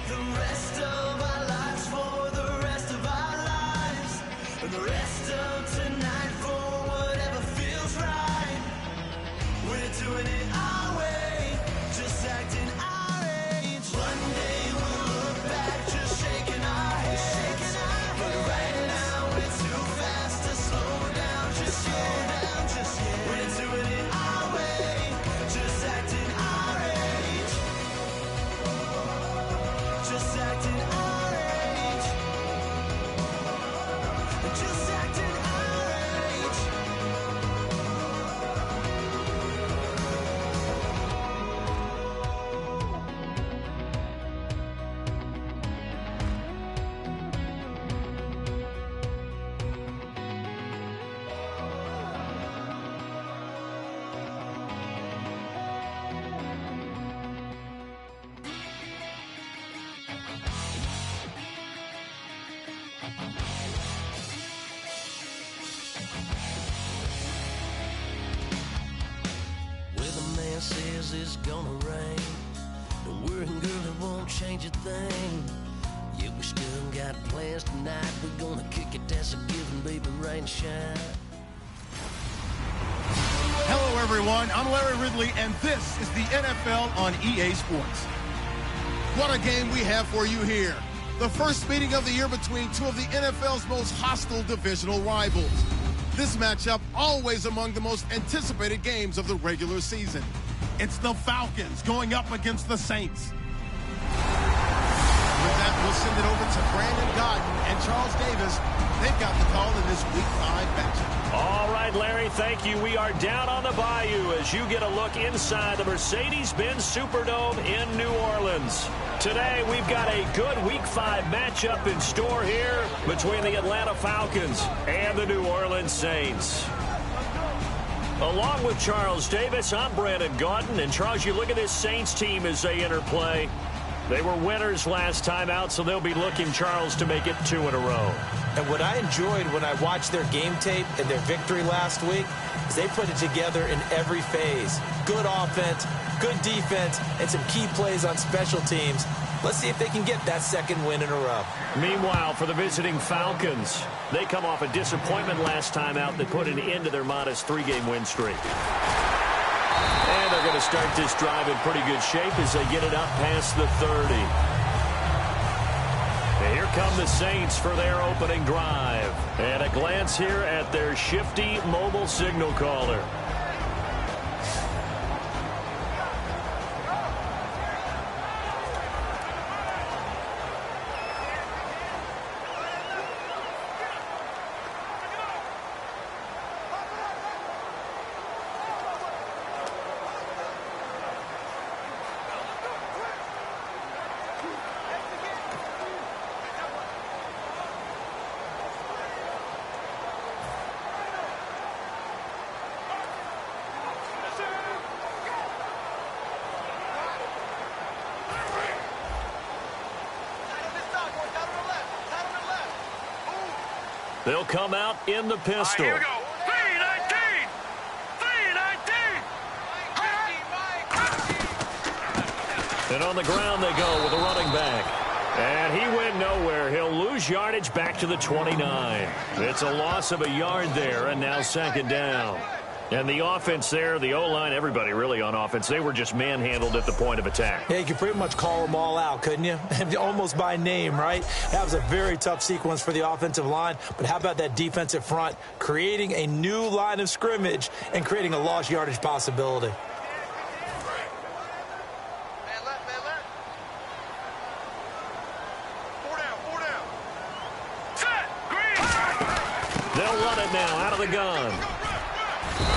the rest of our lives for the rest of our lives. And the rest of tonight for whatever feels right. We're doing it our way, just acting our age. One day we'll look back, just shaking our heads. But right now we're too fast to slow down, just slow down, just yet. We're doing it our way, just acting our age. Just acting our age. Just acting our age. Says it's gonna rain. The working girl, it won't change a thing. Yeah, we still got plans tonight. We're gonna kick it, that's a given, baby, rain and shine. Hello, everyone. I'm Larry Ridley, and this is the NFL on EA Sports. What a game we have for you here. The first meeting of the year between two of the NFL's most hostile divisional rivals. This matchup always among the most anticipated games of the regular season. It's the Falcons going up against the Saints. With that, we'll send it over to Brandon Godden and Charles Davis. They've got the call in this Week 5 matchup. All right, Larry, thank you. We are down on the bayou as you get a look inside the Mercedes-Benz Superdome in New Orleans. Today, we've got a good Week 5 matchup in store here between the Atlanta Falcons and the New Orleans Saints. Along with Charles Davis, I'm Brandon Gaudin. And, Charles, you look at this Saints team as they enter play. They were winners last time out, so they'll be looking, Charles, to make it 2 in a row. And what I enjoyed when I watched their game tape and their victory last week is they put it together in every phase. Good offense, good defense, and some key plays on special teams. Let's see if they can get that second win in a row. Meanwhile, for the visiting Falcons, they come off a disappointment last time out that put an end to their modest 3-game win streak. And they're going to start this drive in pretty good shape as they get it up past the 30. And here come the Saints for their opening drive. And a glance here at their shifty mobile signal caller. They'll come out in the pistol. Here we go. 3-19. 3-19. And on the ground they go with a running back. And he went nowhere. He'll lose yardage back to the 29. It's a loss of a yard there, and now second down. And the offense there, the O-line, everybody really on offense, they were just manhandled at the point of attack. Yeah, you could pretty much call them all out, couldn't you? Almost by name, right? That was a very tough sequence for the offensive line. But how about that defensive front, creating a new line of scrimmage and creating a lost yardage possibility? They'll run it now out of the gun.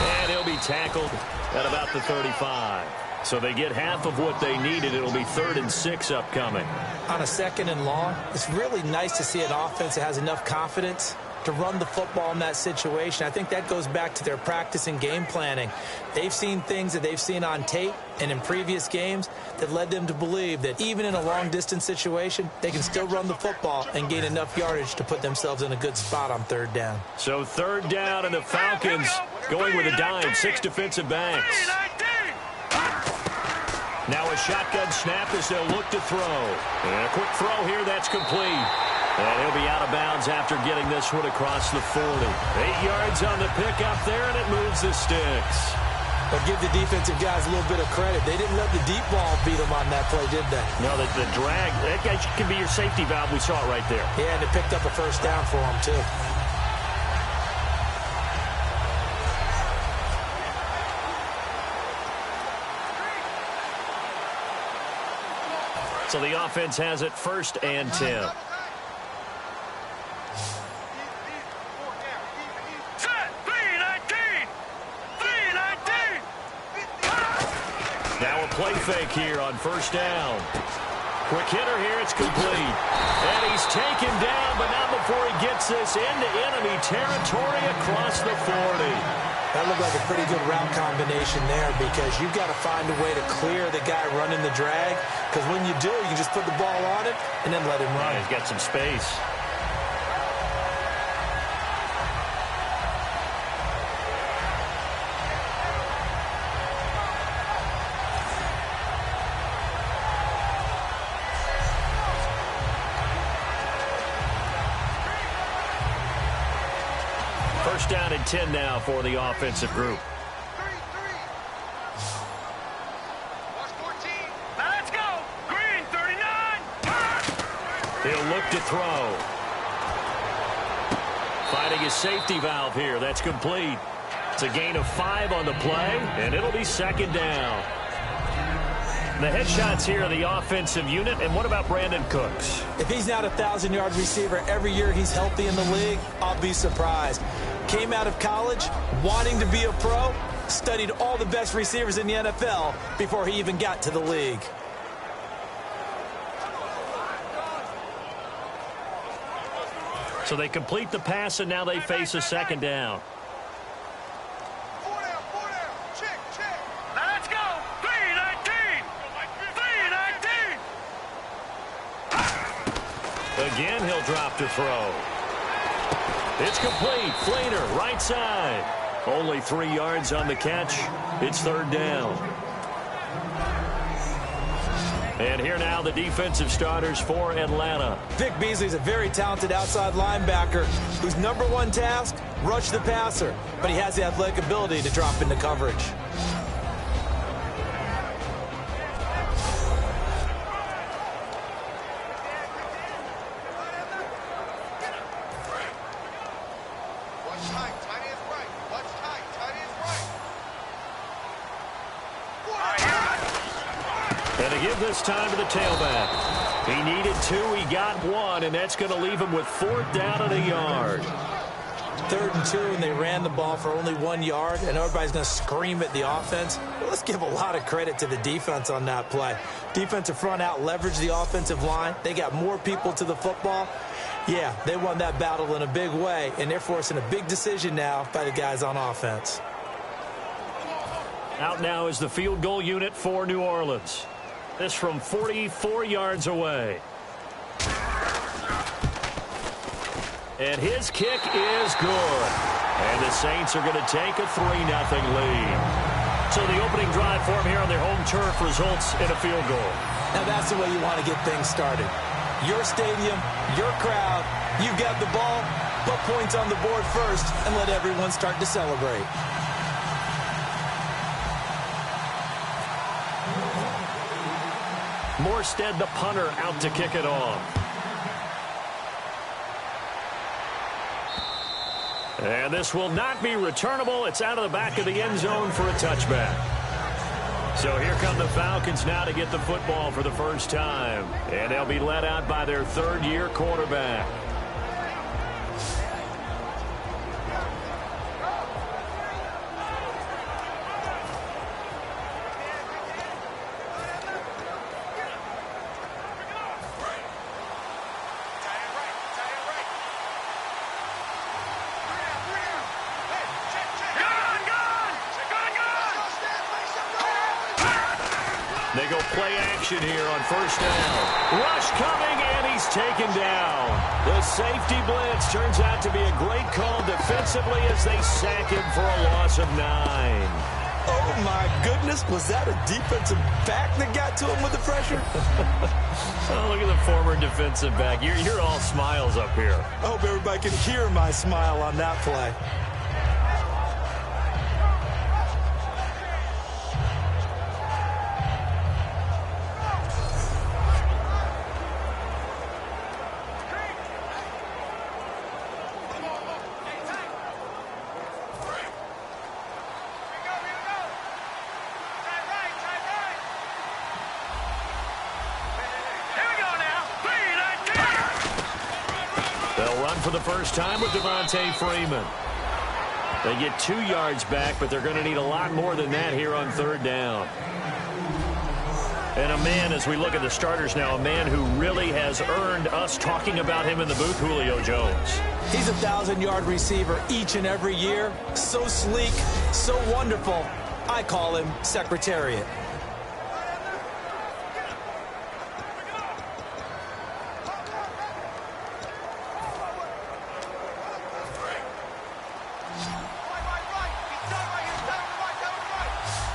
And he'll be tackled at about the 35. So they get half of what they needed. It'll be 3rd and 6 upcoming. On a 2nd and long, it's really nice to see an offense that has enough confidence to run the football in that situation. I think that goes back to their practice and game planning. They've seen things that they've seen on tape and in previous games that led them to believe that even in a long-distance situation, they can still run the football and gain enough yardage to put themselves in a good spot on 3rd down. So 3rd down, and the Falcons going with a dime, 6 defensive backs. Now a shotgun snap as they'll look to throw. And a quick throw here, that's complete. And he'll be out of bounds after getting this one across the 40. 8 yards on the pickup there, and it moves the sticks. But give the defensive guys a little bit of credit. They didn't let the deep ball beat them on that play, did they? No, the drag, that guy can be your safety valve. We saw it right there. Yeah, and it picked up a first down for them, too. So the offense has it 1st and 10. Now a play fake here on 1st down. Quick hitter here, it's complete. And he's taken down, but not before he gets this into enemy territory across the 40. That looked like a pretty good route combination there because you've got to find a way to clear the guy running the drag, because when you do, you just put the ball on it and then let him run. Yeah, he's got some space. First down and 10 now for the offensive group. Let's go. Green 39. He'll look to throw. Finding his safety valve here. That's complete. It's a gain of 5 on the play, and it'll be 2nd down. The headshots here are the offensive unit. And what about Brandon Cooks? If he's not a 1,000-yard receiver every year he's healthy in the league, I'll be surprised. Came out of college wanting to be a pro, studied all the best receivers in the NFL before he even got to the league. So they complete the pass, and now they face a 2nd down. Let's go. 319. 319. Again, he'll drop to throw. It's complete. Flainer, right side. Only 3 yards on the catch. It's 3rd down. And here now the defensive starters for Atlanta. Vic Beasley's a very talented outside linebacker whose #1 task, rush the passer. But he has the athletic ability to drop into coverage. And they give this time to the tailback. He needed 2, he got 1, and that's going to leave him with 4th down and a yard. 3rd and 2, and they ran the ball for only 1 yard, and everybody's going to scream at the offense. But let's give a lot of credit to the defense on that play. Defensive front out leveraged the offensive line. They got more people to the football. Yeah, they won that battle in a big way, and they're forcing a big decision now by the guys on offense. Out now is the field goal unit for New Orleans. This from 44 yards away. And his kick is good. And the Saints are going to take a 3-0 lead. So the opening drive for them here on their home turf results in a field goal. Now that's the way you want to get things started. Your stadium, your crowd, you've got the ball, put points on the board first, and let everyone start to celebrate. Morstead, the punter, out to kick it off. And this will not be returnable. It's out of the back of the end zone for a touchback. So here come the Falcons now to get the football for the first time. And they'll be led out by their 3rd-year quarterback. They go play action here on 1st down. Rush coming, and he's taken down. The safety blitz turns out to be a great call defensively as they sack him for a loss of 9. Oh, my goodness. Was that a defensive back that got to him with the pressure? Oh, look at the former defensive back. You're all smiles up here. I hope everybody can hear my smile on that play. They'll run for the first time with Devontae Freeman. They get 2 yards back, but they're going to need a lot more than that here on third down. And a man, as we look at the starters now, a man who really has earned us talking about him in the booth, Julio Jones. He's a 1,000-yard receiver each and every year. So sleek, so wonderful. I call him Secretariat.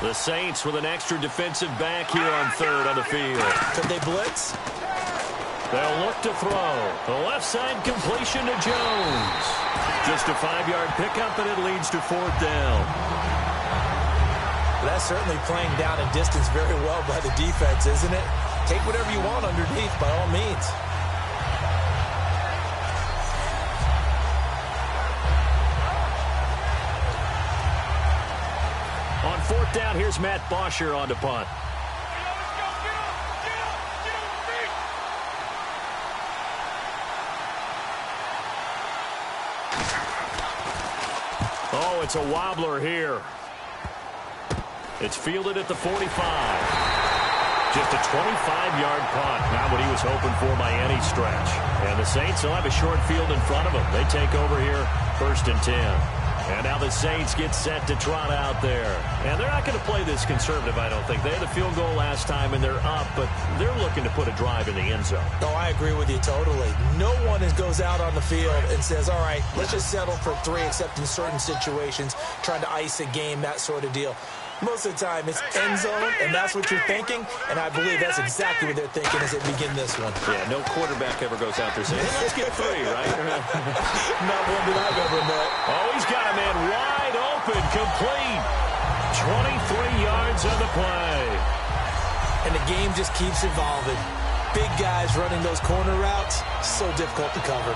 The Saints with an extra defensive back here on third on the field. Could they blitz? They'll look to throw. The left side completion to Jones. Just a 5-yard pickup, and it leads to fourth down. That's certainly playing down a distance very well by the defense, isn't it? Take whatever you want underneath, by all means. On fourth down, here's Matt Bosher on to punt. Oh, it's a wobbler here. It's fielded at the 45. Just a 25-yard punt. Not what he was hoping for by any stretch. And the Saints will have a short field in front of them. They take over here, 1st and 10. And now the Saints get set to trot out there. And they're not going to play this conservative, I don't think. They had the field goal last time, and they're up, but they're looking to put a drive in the end zone. Oh, I agree with you totally. No one goes out on the field and says, all right, let's just settle for 3, except in certain situations, trying to ice a game, that sort of deal. Most of the time, it's end zone, and that's what you're thinking, and I believe that's exactly what they're thinking as they begin this one. Yeah, no quarterback ever goes out there saying, hey, let's get 3, right? Not one that I've ever met. Oh, he's got a man wide open, complete. 23 yards on the play. And the game just keeps evolving. Big guys running those corner routes, so difficult to cover.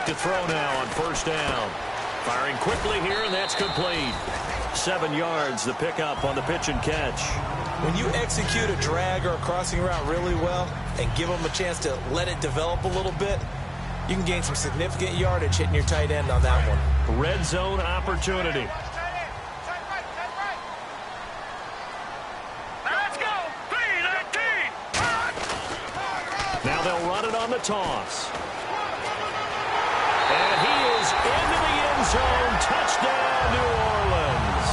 To throw now on first down. Firing quickly here, and that's complete. 7 yards, the pickup on the pitch and catch. When you execute a drag or a crossing route really well and give them a chance to let it develop a little bit, you can gain some significant yardage hitting your tight end on that one. Red zone opportunity. Let's go. 3-19. Now they'll run it on the toss. And he is into the end zone. Touchdown, New Orleans.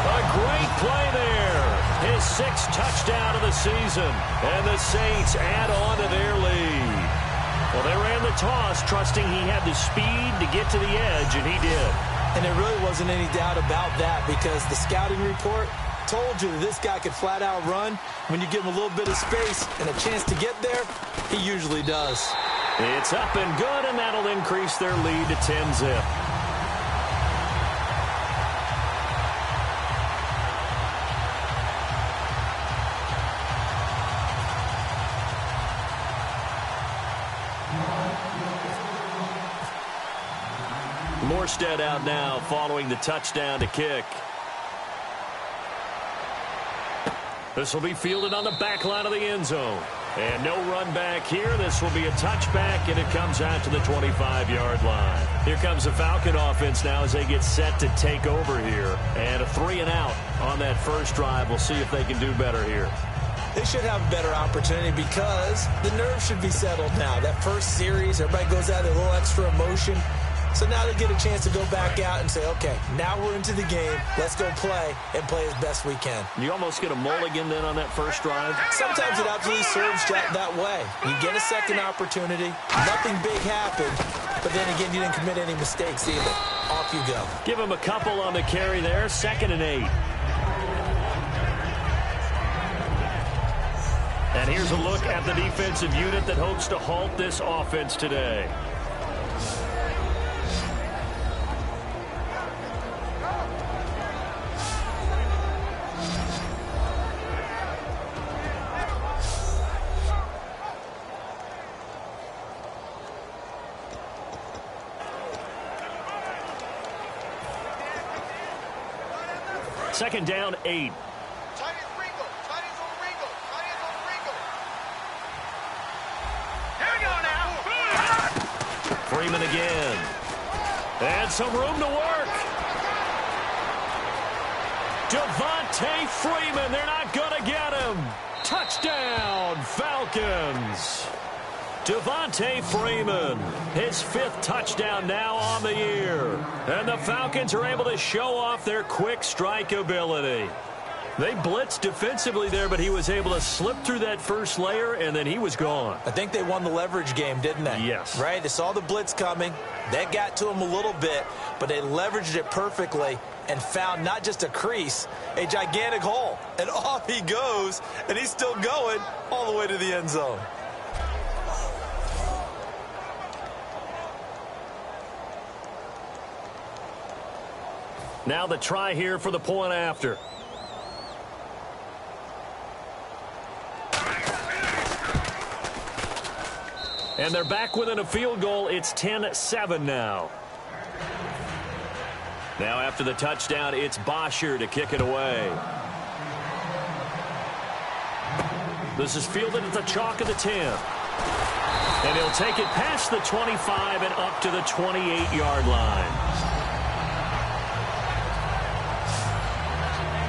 A great play there. His 6th touchdown of the season. And the Saints add on to their lead. Well, they ran the toss, trusting he had the speed to get to the edge, and he did. And there really wasn't any doubt about that, because the scouting report told you that this guy could flat out run. When you give him a little bit of space and a chance to get there, he usually does. It's up and good, and that'll increase their lead to 10-zip. Morstead out now following the touchdown to kick. This will be fielded on the back line of the end zone. And no run back here. This will be a touchback, and it comes out to the 25-yard line. Here comes the Falcon offense now as they get set to take over here. And a 3-and-out on that first drive. We'll see if they can do better here. They should have a better opportunity because the nerves should be settled now. That first series, everybody goes out with a little extra emotion. So now they get a chance to go back out and say, okay, now we're into the game. Let's go play and play as best we can. You almost get a mulligan then on that first drive? Sometimes it absolutely serves that way. You get a second opportunity. Nothing big happened. But then again, you didn't commit any mistakes either. Off you go. Give him a couple on the carry there. 2nd and 8. And here's a look at the defensive unit that hopes to halt this offense today. Second down, 8. Freeman again. And some room to work. Devontae Freeman. They're not going to get him. Touchdown, Falcons. Devontae Freeman, his 5th touchdown now on the year. And the Falcons are able to show off their quick strike ability. They blitzed defensively there, but he was able to slip through that first layer, and then he was gone. I think they won the leverage game, didn't they? Yes. Right? They saw the blitz coming. That got to him a little bit, but they leveraged it perfectly and found not just a crease, a gigantic hole. And off he goes, and he's still going all the way to the end zone. Now the try here for the point after. And they're back within a field goal. It's 10-7 now. Now after the touchdown, it's Bosher to kick it away. This is fielded at the chalk of the 10. And he'll take it past the 25 and up to the 28-yard line.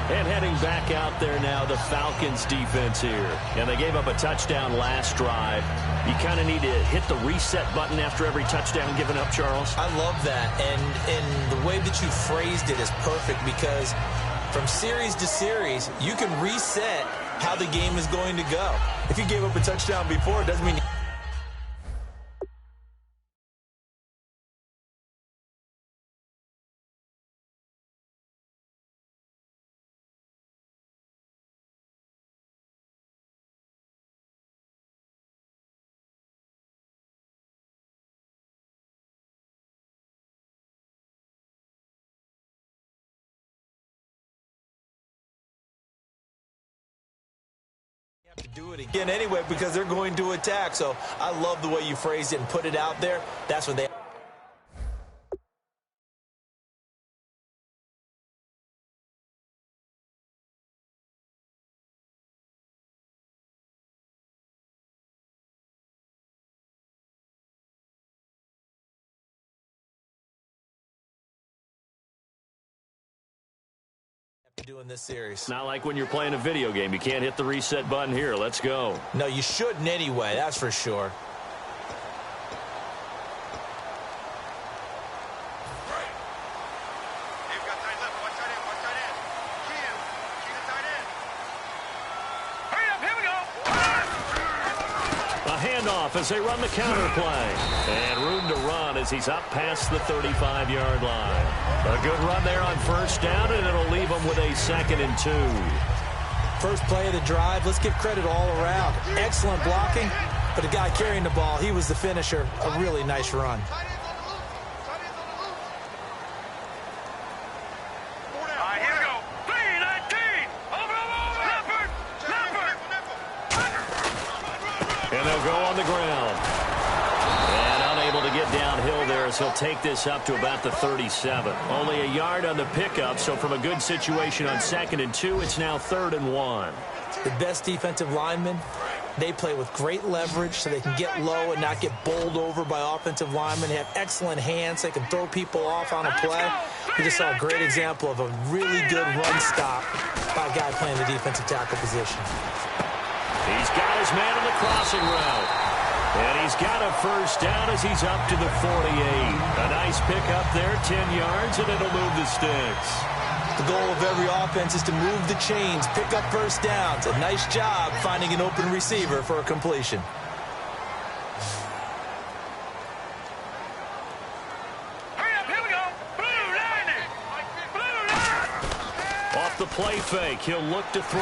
And heading back out there now, the Falcons defense here. And they gave up a touchdown last drive. You kind of need to hit the reset button after every touchdown given up, Charles. I love that. And the way that you phrased it is perfect because from series to series, you can reset how the game is going to go. If you gave up a touchdown before, it doesn't mean... to do it again anyway because they're going to attack. So I love the way you phrased it and put it out there. That's what they... do in this series. Not like when you're playing a video game. You can't hit the reset button here. Let's go. No, you shouldn't anyway. That's for sure. As they run the counter play. And room to run as he's up past the 35-yard line. A good run there on first down, and it'll leave him with a 2nd and 2. First play of the drive. Let's give credit all around. Excellent blocking, but the guy carrying the ball, he was the finisher. A really nice run. He'll take this up to about the 37. Only a yard on the pickup, so from a good situation on 2nd and 2, it's now 3rd and 1. The best defensive linemen, they play with great leverage so they can get low and not get bowled over by offensive linemen. They have excellent hands. They can throw people off on a play. We just saw a great example of a really good run stop by a guy playing the defensive tackle position. He's got his man on the crossing route. And he's got a first down as he's up to the 48. A nice pickup there, 10 yards, and it'll move the sticks. The goal of every offense is to move the chains, pick up first downs. A nice job finding an open receiver for a completion. Hurry up, here we go. Blue line it. Blue line. Off the play fake, he'll look to throw.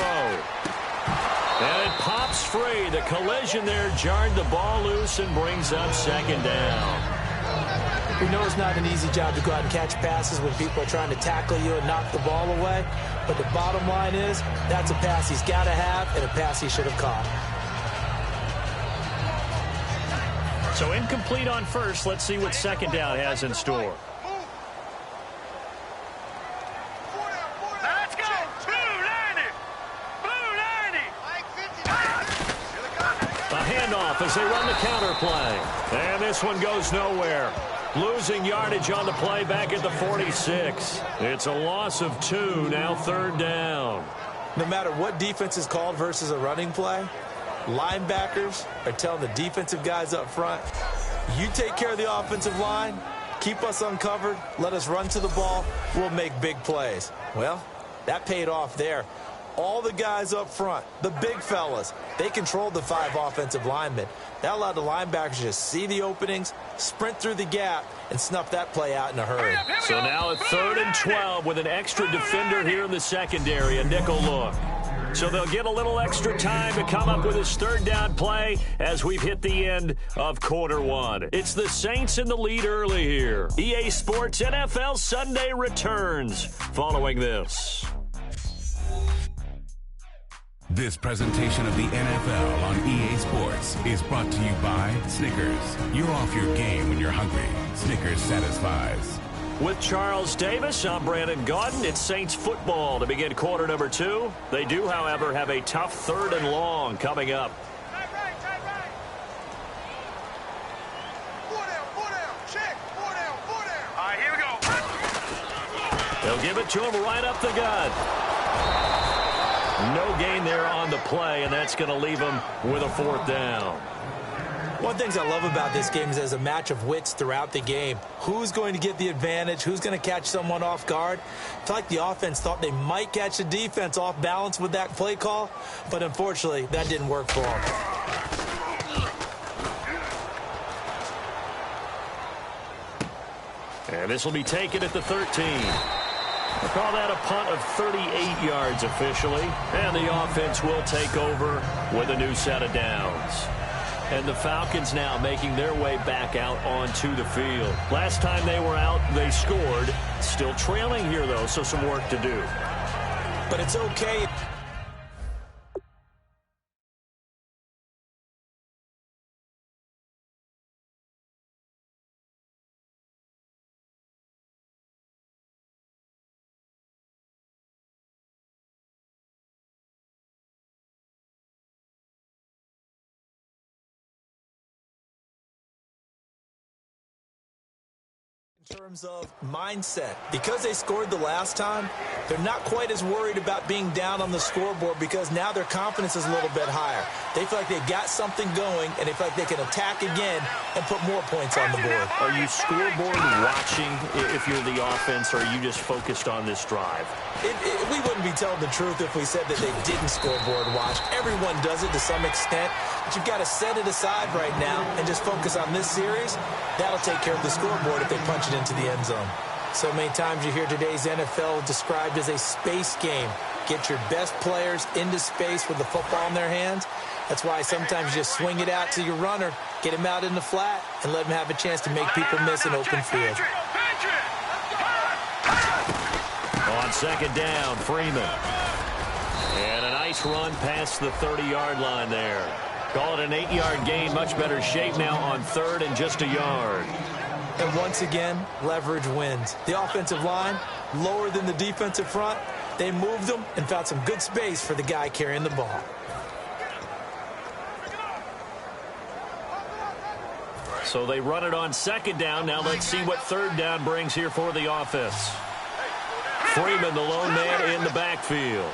And it pops free. The collision there jarred the ball loose and brings up second down. We know it's not an easy job to go out and catch passes when people are trying to tackle you and knock the ball away. But the bottom line is, that's a pass he's got to have and a pass he should have caught. So incomplete on first. Let's see what second down has in store. Let's go. Blue line it. Blue line it. A handoff as they run the counter play. And this one goes nowhere. Losing yardage on the play back at the 46. It's a loss of 2, now third down. No matter what defense is called versus a running play, linebackers are telling the defensive guys up front, you take care of the offensive line, keep us uncovered, let us run to the ball, we'll make big plays. Well, that paid off there. All the guys up front, the big fellas, they controlled the 5 offensive linemen. That allowed the linebackers to just see the openings, sprint through the gap, and snuff that play out in a hurry. So now at 3rd and 12 with an extra defender here in the secondary, a nickel look. So they'll get a little extra time to come up with his third down play as we've hit the end of quarter 1. It's the Saints in the lead early here. EA Sports NFL Sunday returns following this. This presentation of the NFL on EA Sports is brought to you by Snickers. You're off your game when you're hungry. Snickers satisfies. With Charles Davis, I'm Brandon Gaudin. It's Saints football to begin quarter number 2. They do, however, have a tough 3rd and long coming up. Tight right. 4 down. Check. 4 down. All right, here we go. They'll give it to him right up the gut. No gain there on the play, and that's going to leave him with a 4th down. One of the things I love about this game is there's a match of wits throughout the game. Who's going to get the advantage? Who's going to catch someone off guard? I feel like the offense thought they might catch the defense off balance with that play call, but unfortunately, that didn't work for them. And this will be taken at the 13. We'll call that a punt of 38 yards officially. And the offense will take over with a new set of downs. And the Falcons now making their way back out onto the field. Last time they were out, they scored. Still trailing here, though, so some work to do. But it's okay. In terms of mindset, because they scored the last time, they're not quite as worried about being down on the scoreboard because now their confidence is a little bit higher. They feel like they got something going, and they feel like they can attack again and put more points on the board. Are you scoreboard watching if you're the offense, or are you just focused on this drive? We wouldn't be telling the truth if we said that they didn't scoreboard watch. Everyone does it to some extent, but you've got to set it aside right now and just focus on this series. That'll take care of the scoreboard if they punch it into the end zone. So many times you hear today's NFL described as a space game. Get your best players into space with the football in their hands. That's why sometimes you just swing it out to your runner, get him out in the flat, and let him have a chance to make people miss an open field. On second down, Freeman. And a nice run past the 30-yard line there. Call it an 8-yard gain. Much better shape now on 3rd and just a yard. And once again, leverage wins. The offensive line, lower than the defensive front. They moved them and found some good space for the guy carrying the ball. So they run it on second down. Now let's see what 3rd down brings here for the offense. Freeman, the lone man in the backfield.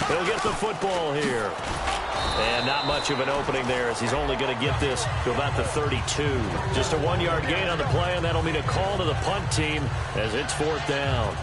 He'll get the football here. And not much of an opening there as he's only going to get this to about the 32. Just a 1-yard gain on the play, and that'll mean a call to the punt team as it's 4th down.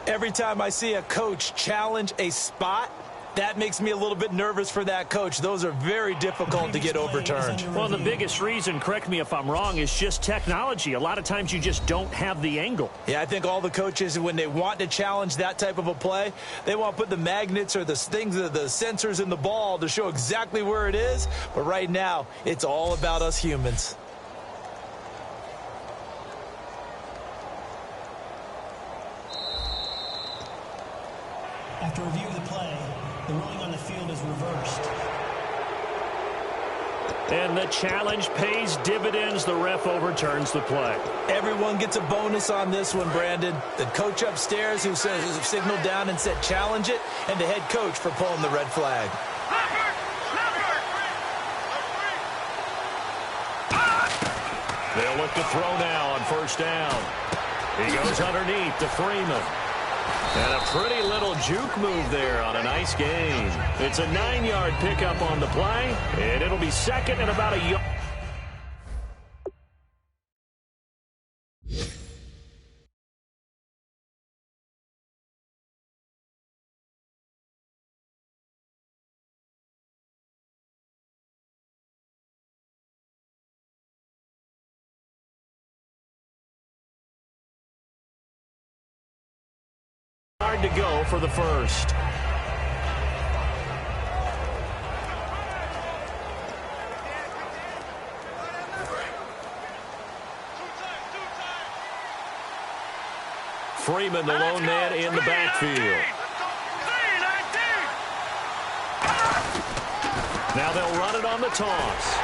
Every time I see a coach challenge a spot, that makes me a little bit nervous for that coach. Those are very difficult to get overturned. Well, the biggest reason, correct me if I'm wrong, is just technology. A lot of times you just don't have the angle. Yeah, I think all the coaches, when they want to challenge that type of a play, they want to put the magnets or the things, the sensors in the ball to show exactly where it is. But right now, it's all about us humans. After review of the play, the ruling on the field is reversed. And the challenge pays dividends. The ref overturns the play. Everyone gets a bonus on this one, Brandon. The coach upstairs who signaled down and said challenge it, and the head coach for pulling the red flag. They'll look to throw now on 1st down. He goes underneath to Freeman. And a pretty little juke move there on a nice gain. It's a 9-yard pickup on the play, and it'll be 2nd and about a yard. To go for the first. Freeman, the lone man in the backfield. Now they'll run it on the toss.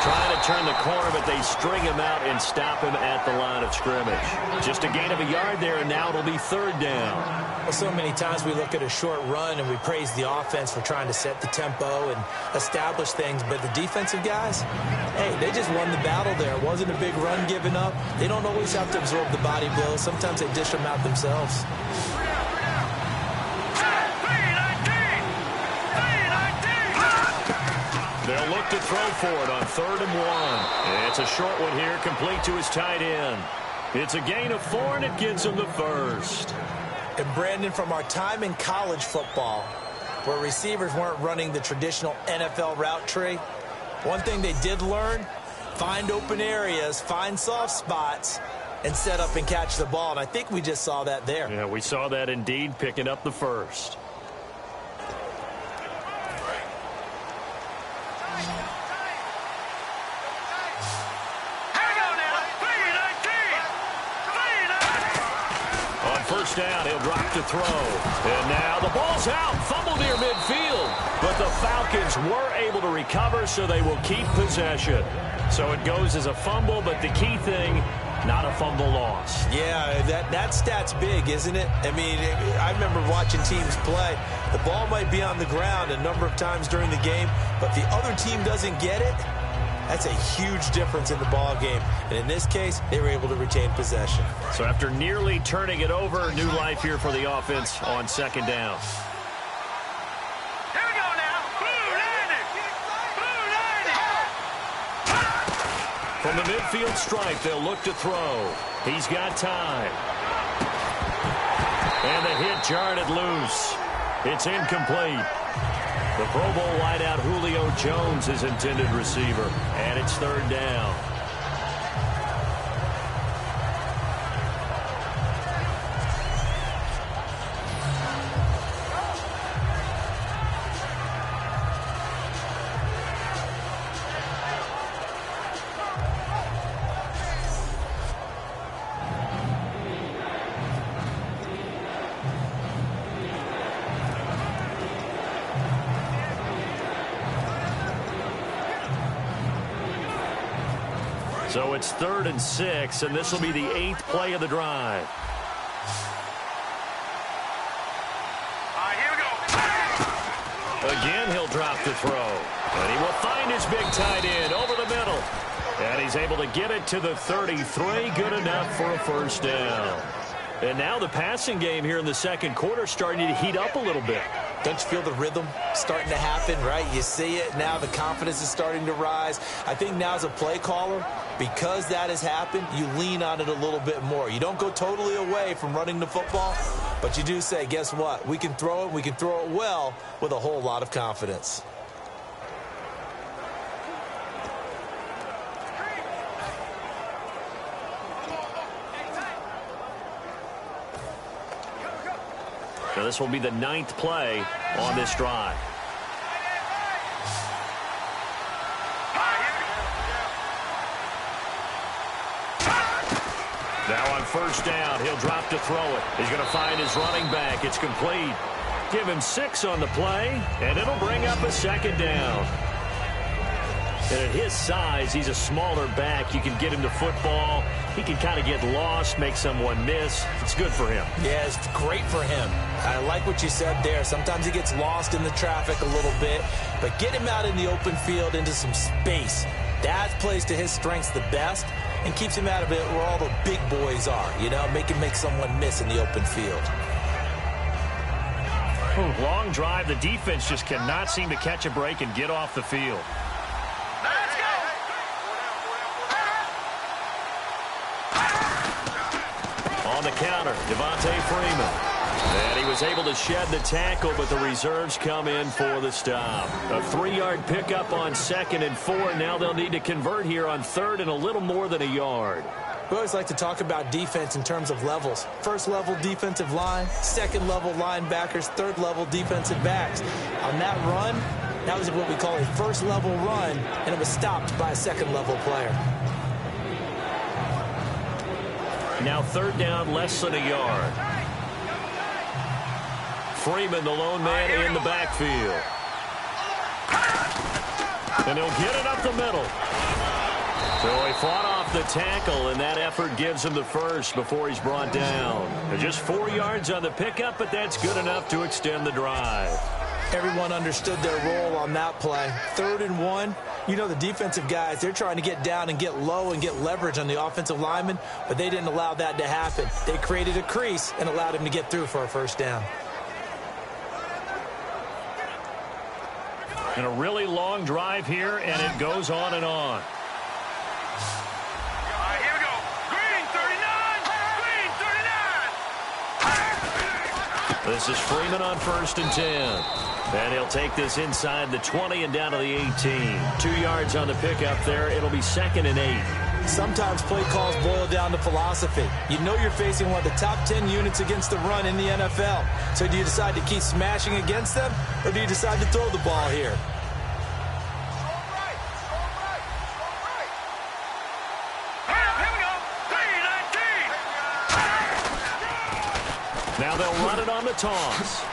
Trying to turn the corner, but they string him out and stop him at the line of scrimmage. Just a gain of a yard there, and now it'll be 3rd down. Well, so many times we look at a short run and we praise the offense for trying to set the tempo and establish things, but the defensive guys, hey, they just won the battle there. It wasn't a big run given up. They don't always have to absorb the body blows. Sometimes they dish them out themselves. They'll look to throw for it on 3rd and 1. It's a short one here, complete to his tight end. It's a gain of 4, and it gets him the first. And Brandon, from our time in college football, where receivers weren't running the traditional NFL route tree, one thing they did learn, find open areas, find soft spots, and set up and catch the ball. And I think we just saw that there. Yeah, we saw that indeed, picking up the first. Down, he'll drop to throw. And now the ball's out. Fumble near midfield. But the Falcons were able to recover, so they will keep possession. So it goes as a fumble, but the key thing, not a fumble loss. Yeah, that stat's big, isn't it? I mean, I remember watching teams play. The ball might be on the ground a number of times during the game, but the other team doesn't get it. That's a huge difference in the ball game. And in this case, they were able to retain possession. So after nearly turning it over, new life here for the offense on 2nd down. Here we go now. Blue landing. Blue landing. From the midfield stripe, they'll look to throw. He's got time. And the hit jarred it loose. It's incomplete. The Pro Bowl wideout Julio Jones is intended receiver, and it's 3rd down. So it's 3rd and 6, and this will be the 8th play of the drive. Again, he'll drop the throw. And he will find his big tight end over the middle. And he's able to get it to the 33. Good enough for a first down. And now the passing game here in the second quarter starting to heat up a little bit. Don't you feel the rhythm starting to happen, right? You see it now. The confidence is starting to rise. I think now as a play caller, because that has happened, you lean on it a little bit more. You don't go totally away from running the football, but you do say, guess what? We can throw it. We can throw it well with a whole lot of confidence. So this will be the 9th play on this drive. Now on first down, he'll drop to throw it. He's going to find his running back. It's complete. Give him 6 on the play, and it'll bring up a second down. And at his size, he's a smaller back. You can get him to football. He can kind of get lost, make someone miss. It's good for him. Yeah, it's great for him. I like what you said there. Sometimes he gets lost in the traffic a little bit, but get him out in the open field into some space. That plays to his strengths the best and keeps him out of it where all the big boys are, you know, make someone miss in the open field. Long drive. The defense just cannot seem to catch a break and get off the field. Let's go! On the counter, Devontae Freeman. And he was able to shed the tackle, but the reserves come in for the stop. A 3-yard pickup on 2nd and 4. Now they'll need to convert here on 3rd and a little more than a yard. We always like to talk about defense in terms of levels. First level defensive line, second level linebackers, third level defensive backs. On that run, that was what we call a first level run, and it was stopped by a second level player. Now 3rd down, less than a yard. Freeman, the lone man in the backfield. And he'll get it up the middle. So he fought off the tackle, and that effort gives him the first before he's brought down. Just 4 yards on the pickup, but that's good enough to extend the drive. Everyone understood their role on that play. 3rd and 1. You know the defensive guys, they're trying to get down and get low and get leverage on the offensive lineman, but they didn't allow that to happen. They created a crease and allowed him to get through for a first down. And a really long drive here, and it goes on and on. Here we go. Green 39. Green 39. This is Freeman on 1st and 10. And he'll take this inside the 20 and down to the 18. 2 yards on the pickup there. It'll be 2nd and 8. Sometimes play calls boil down to philosophy. You know you're facing one of the top 10 units against the run in the NFL. So do you decide to keep smashing against them, or do you decide to throw the ball here? Now they'll run it on the toss.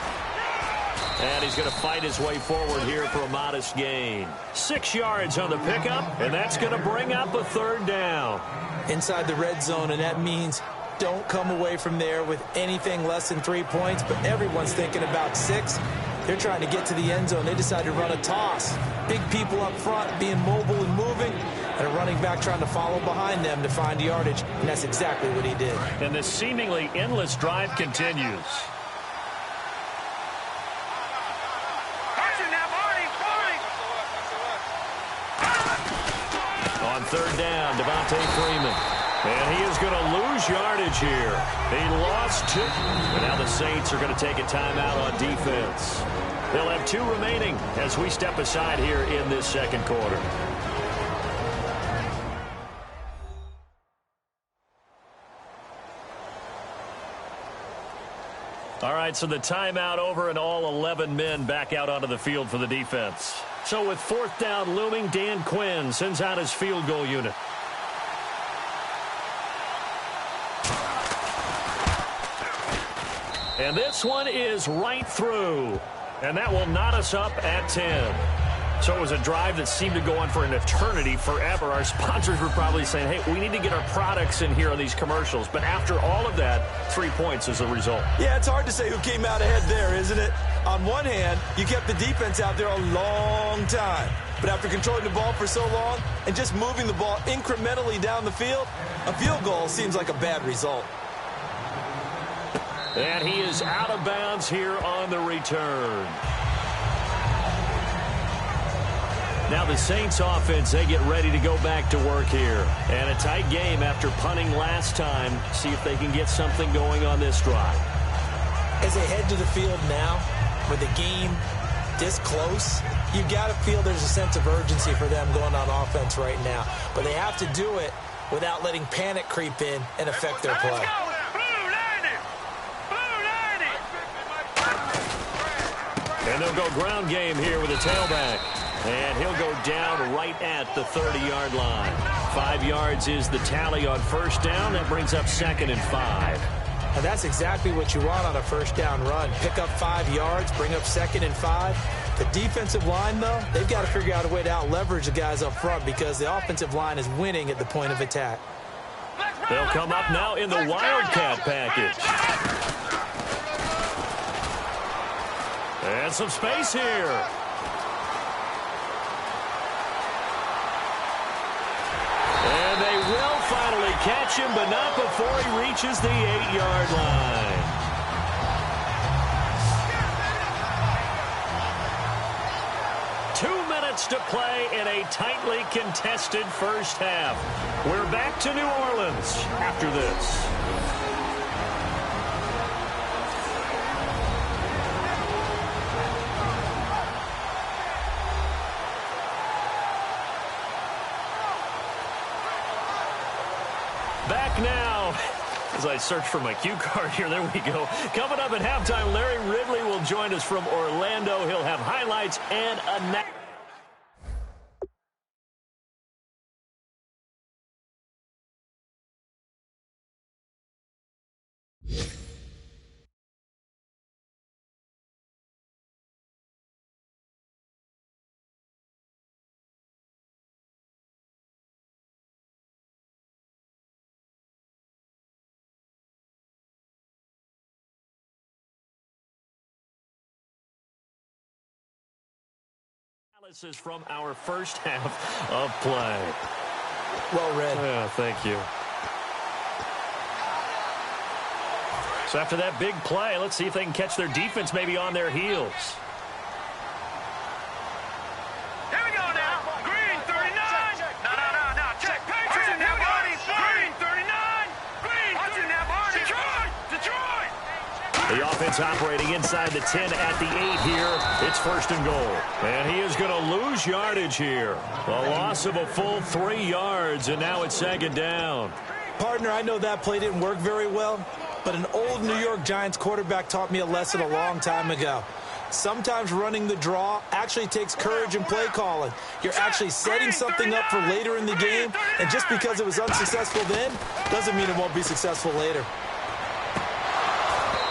And he's going to fight his way forward here for a modest gain. 6 yards on the pickup, and that's going to bring up a 3rd down. Inside the red zone, and that means don't come away from there with anything less than 3 points, but everyone's thinking about 6. They're trying to get to the end zone. They decide to run a toss. Big people up front being mobile and moving, and a running back trying to follow behind them to find yardage, and that's exactly what he did. And this seemingly endless drive continues. On 3rd down, Devontae Freeman. And he is going to lose yardage here. He lost 2. And now the Saints are going to take a timeout on defense. They'll have 2 remaining as we step aside here in this second quarter. All right, so the timeout over and all 11 men back out onto the field for the defense. So with 4th down looming, Dan Quinn sends out his field goal unit. And this one is right through. And that will knot us up at 10. So it was a drive that seemed to go on for an eternity, forever. Our sponsors were probably saying, hey, we need to get our products in here on these commercials. But after all of that, 3 points as a result. Yeah, it's hard to say who came out ahead there, isn't it? On one hand, you kept the defense out there a long time. But after controlling the ball for so long and just moving the ball incrementally down the field, a field goal seems like a bad result. And he is out of bounds here on the return. Now the Saints offense, they get ready to go back to work here. And a tight game after punting last time. See if they can get something going on this drive. As they head to the field now, with the game this close, you've got to feel there's a sense of urgency for them going on offense right now. But they have to do it without letting panic creep in and affect their play. And they'll go ground game here with a tailback. And he'll go down right at the 30-yard line. 5 yards is the tally on first down. That brings up 2nd and 5. And that's exactly what you want on a first down run. Pick up 5 yards, bring up 2nd and 5. The defensive line, though, they've got to figure out a way to out-leverage the guys up front because the offensive line is winning at the point of attack. They'll come up now in the Wildcat package. And some space here. And they will finally catch him, but not before he reaches the 8-yard line. Two minutes to play in a tightly contested first half. We're back to New Orleans after this. Back now, as I search for my cue card here, there we go. Coming up at halftime, Larry Ridley will join us from Orlando. He'll have highlights and a analysis from our first half of play. Well read. Yeah, thank you. So after that big play, let's see if they can catch their defense maybe on their heels. Here we go now. Green 39. No. Check. Watch it now, Barney. Green 39. Green. Watch it now, Barney. Detroit. The offense operating inside the 10 at the 8 here. It's 1st and goal. And he is going to lose yardage here. A loss of a full 3 yards, and now it's 2nd down. Partner, I know that play didn't work very well, but an old New York Giants quarterback taught me a lesson a long time ago. Sometimes running the draw actually takes courage and play calling. You're actually setting something up for later in the game, and just because it was unsuccessful then doesn't mean it won't be successful later.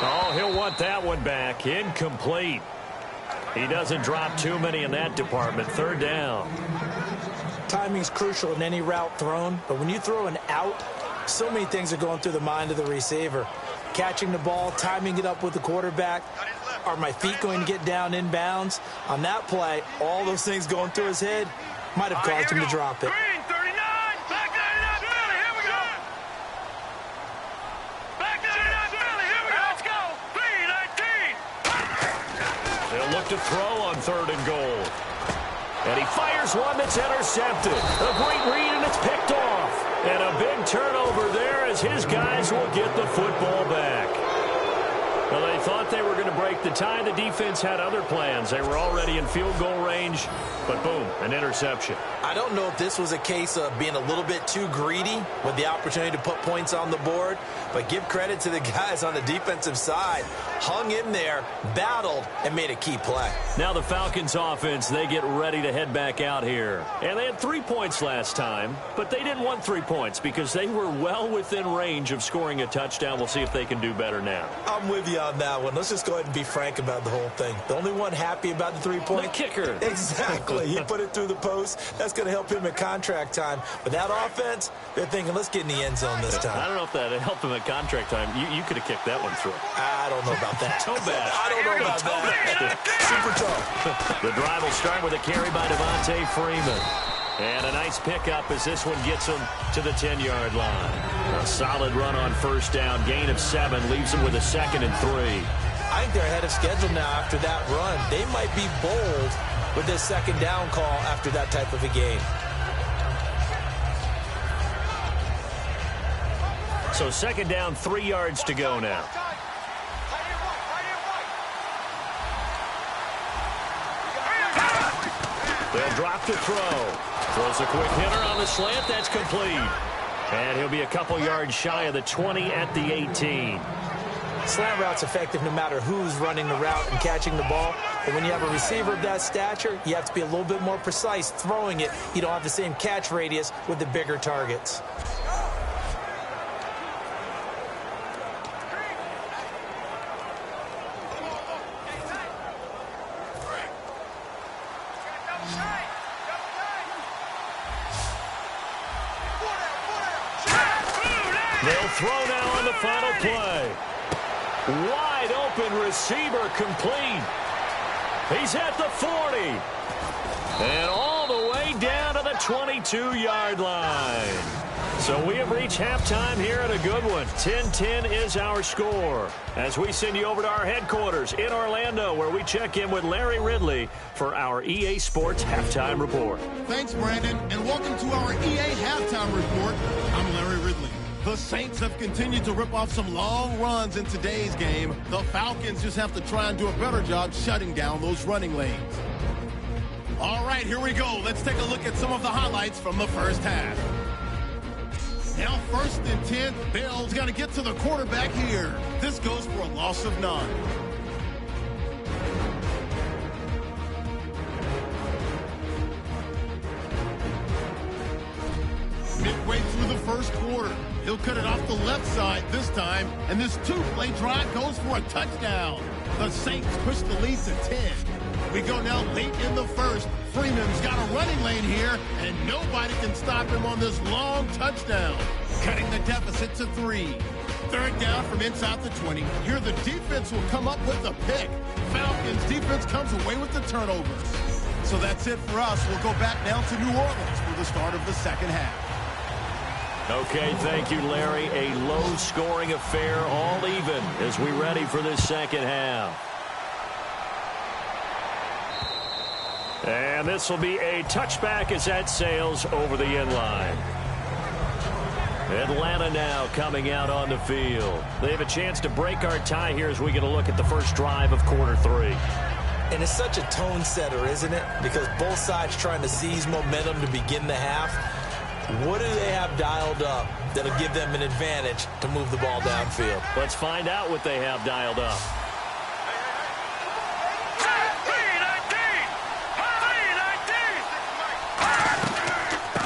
Oh, he'll want that one back. Incomplete. He doesn't drop too many in that department. 3rd down. Timing's crucial in any route thrown, but when you throw an out, so many things are going through the mind of the receiver. Catching the ball, timing it up with the quarterback. Are my feet going to get down inbounds? On that play, all those things going through his head might have caused him to drop it. Green 39. Back 99 Philly. Here we go. Back 99 Philly. Here we go. Let's go. 3-19. They'll look to throw on 3rd and goal. And he fires one that's intercepted. A great read, and it's picked off. And a big turnover there as his guys will get the football back. Well, they thought they were going to break the tie. The defense had other plans. They were already in field goal range, but boom, an interception. I don't know if this was a case of being a little bit too greedy with the opportunity to put points on the board, but give credit to the guys on the defensive side. Hung in there, battled, and made a key play. Now the Falcons offense, they get ready to head back out here. And they had 3 points last time, but they didn't want 3 points because they were well within range of scoring a touchdown. We'll see if they can do better now. I'm with you on that one. Let's just go ahead and be frank about the whole thing. The only one happy about the 3-point? The kicker. Exactly. He put it through the post. That's going to help him at contract time. But that offense, they're thinking, let's get in the end zone this time. I don't know if that helped him at contract time. You could have kicked that one through. I don't know about that. Toe bash. I don't know about that. Super toe. The drive will start with a carry by Devontae Freeman. And a nice pickup as this one gets him to the 10-yard line. A solid run on first down. Gain of 7 leaves him with a 2nd and 3. I think they're ahead of schedule now after that run. They might be bold with this 2nd down call after that type of a game. So 2nd down, 3 yards to go now. They'll drop to throw. Throws a quick hitter on the slant. That's complete. And he'll be a couple yards shy of the 20 at the 18. Slant route's effective no matter who's running the route and catching the ball. But when you have a receiver of that stature, you have to be a little bit more precise throwing it. You don't have the same catch radius with the bigger targets. They'll throw now on the final play. Wide open receiver complete. He's at the 40. And all the way down to the 22-yard line. So we have reached halftime here at a good one. 10-10 is our score. As we send you over to our headquarters in Orlando, where we check in with Larry Ridley for our EA Sports Halftime Report. Thanks, Brandon, and welcome to our EA Halftime Report. I'm Larry Ridley. The Saints have continued to rip off some long runs in today's game. The Falcons just have to try and do a better job shutting down those running lanes. All right, here we go. Let's take a look at some of the highlights from the first half. Now 1st and 10, Bell's got to get to the quarterback here. This goes for a loss of 9. Midway through the first quarter, he'll cut it off the left side this time, and this 2-play drive goes for a touchdown. The Saints push the lead to 10. We go now late in the first. Freeman's got a running lane here, and nobody can stop him on this long touchdown, cutting the deficit to 3. 3rd down from inside the 20. Here the defense will come up with a pick. Falcons defense comes away with the turnovers. So that's it for us. We'll go back now to New Orleans for the start of the second half. Okay, thank you, Larry. A low-scoring affair, all even, as we ready for this second half. And this will be a touchback as that sails over the end line. Atlanta now coming out on the field. They have a chance to break our tie here as we get a look at the first drive of quarter 3. And it's such a tone setter, isn't it? Because both sides trying to seize momentum to begin the half. What do they have dialed up that'll give them an advantage to move the ball downfield? Let's find out what they have dialed up.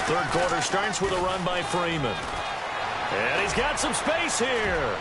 Third quarter starts with a run by Freeman. And he's got some space here.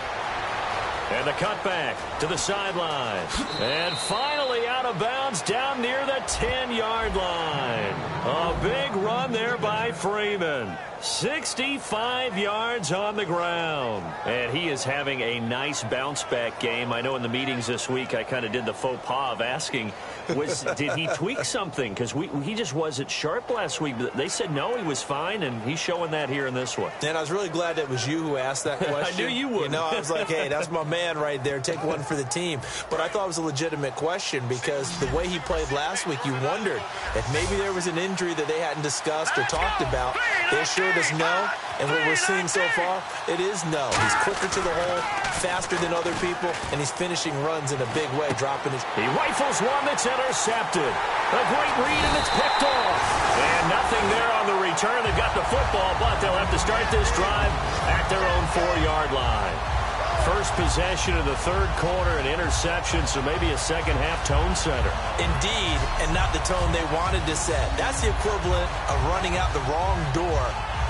And the cutback to the sideline. And finally out of bounds down near the 10-yard line. A big run there by Freeman. 65 yards on the ground. And he is having a nice bounce-back game. I know in the meetings this week I kind of did the faux pas of asking, did he tweak something? Because he just wasn't sharp last week. They said no, he was fine, and he's showing that here in this one. And I was really glad that was you who asked that question. I knew you would. You know, I was like, hey, that's my man right there. Take one for the team. But I thought it was a legitimate question because the way he played last week, you wondered if maybe there was an injury that they hadn't discussed or talked about. They assured us no. And what we're seeing so far, it is no. He's quicker to the hole, faster than other people, and he's finishing runs in a big way, dropping his... He rifles one that's intercepted. A great read, and it's picked off. And nothing there on the return. They've got the football, but they'll have to start this drive at their own 4-yard line. First possession of the third quarter, an interception, so maybe a second-half tone setter. Indeed, and not the tone they wanted to set. That's the equivalent of running out the wrong door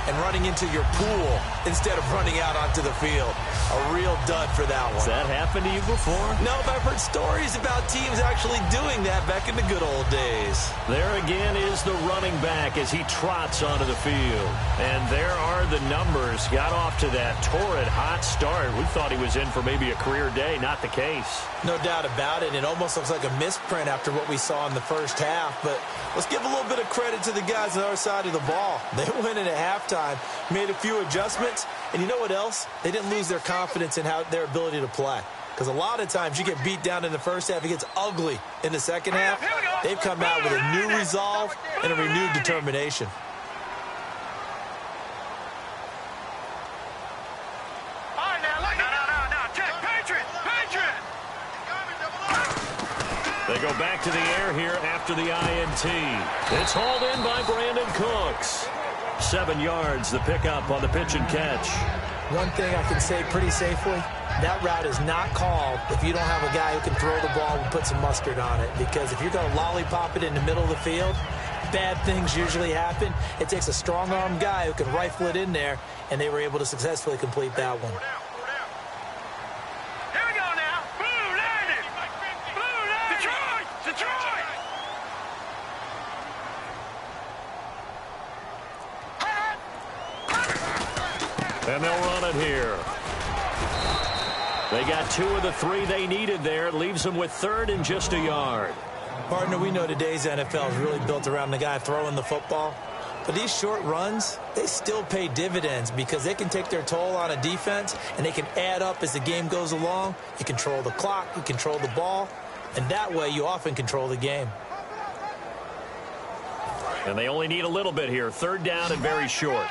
and running into your pool instead of running out onto the field. A real dud for that one. Has that happened to you before? No, but I've heard stories about teams actually doing that back in the good old days. There again is the running back as he trots onto the field. And there are the numbers. Got off to that torrid hot start. We thought he was in for maybe a career day. Not the case. No doubt about it. It almost looks like a misprint after what we saw in the first half. But let's give a little bit of credit to the guys on the other side of the ball. They went in at halftime, made a few adjustments, and you know what else? They didn't lose their confidence in their ability to play. Because a lot of times you get beat down in the first half, it gets ugly in the second half. They've come out with a new resolve and a renewed determination. They go back to the air here after the INT. It's hauled in by Brandon Cooks. 7 yards, the pickup on the pitch and catch. One thing I can say pretty safely, that route is not called if you don't have a guy who can throw the ball and put some mustard on it. Because if you're going to lollipop it in the middle of the field, bad things usually happen. It takes a strong-arm guy who can rifle it in there, and they were able to successfully complete that one. And they'll run it here. They got 2 of the 3 they needed there. It leaves them with 3rd and just a yard. Partner, we know today's NFL is really built around the guy throwing the football. But these short runs, they still pay dividends because they can take their toll on a defense, and they can add up as the game goes along. You control the clock, you control the ball, and that way you often control the game. And they only need a little bit here. 3rd down and very short.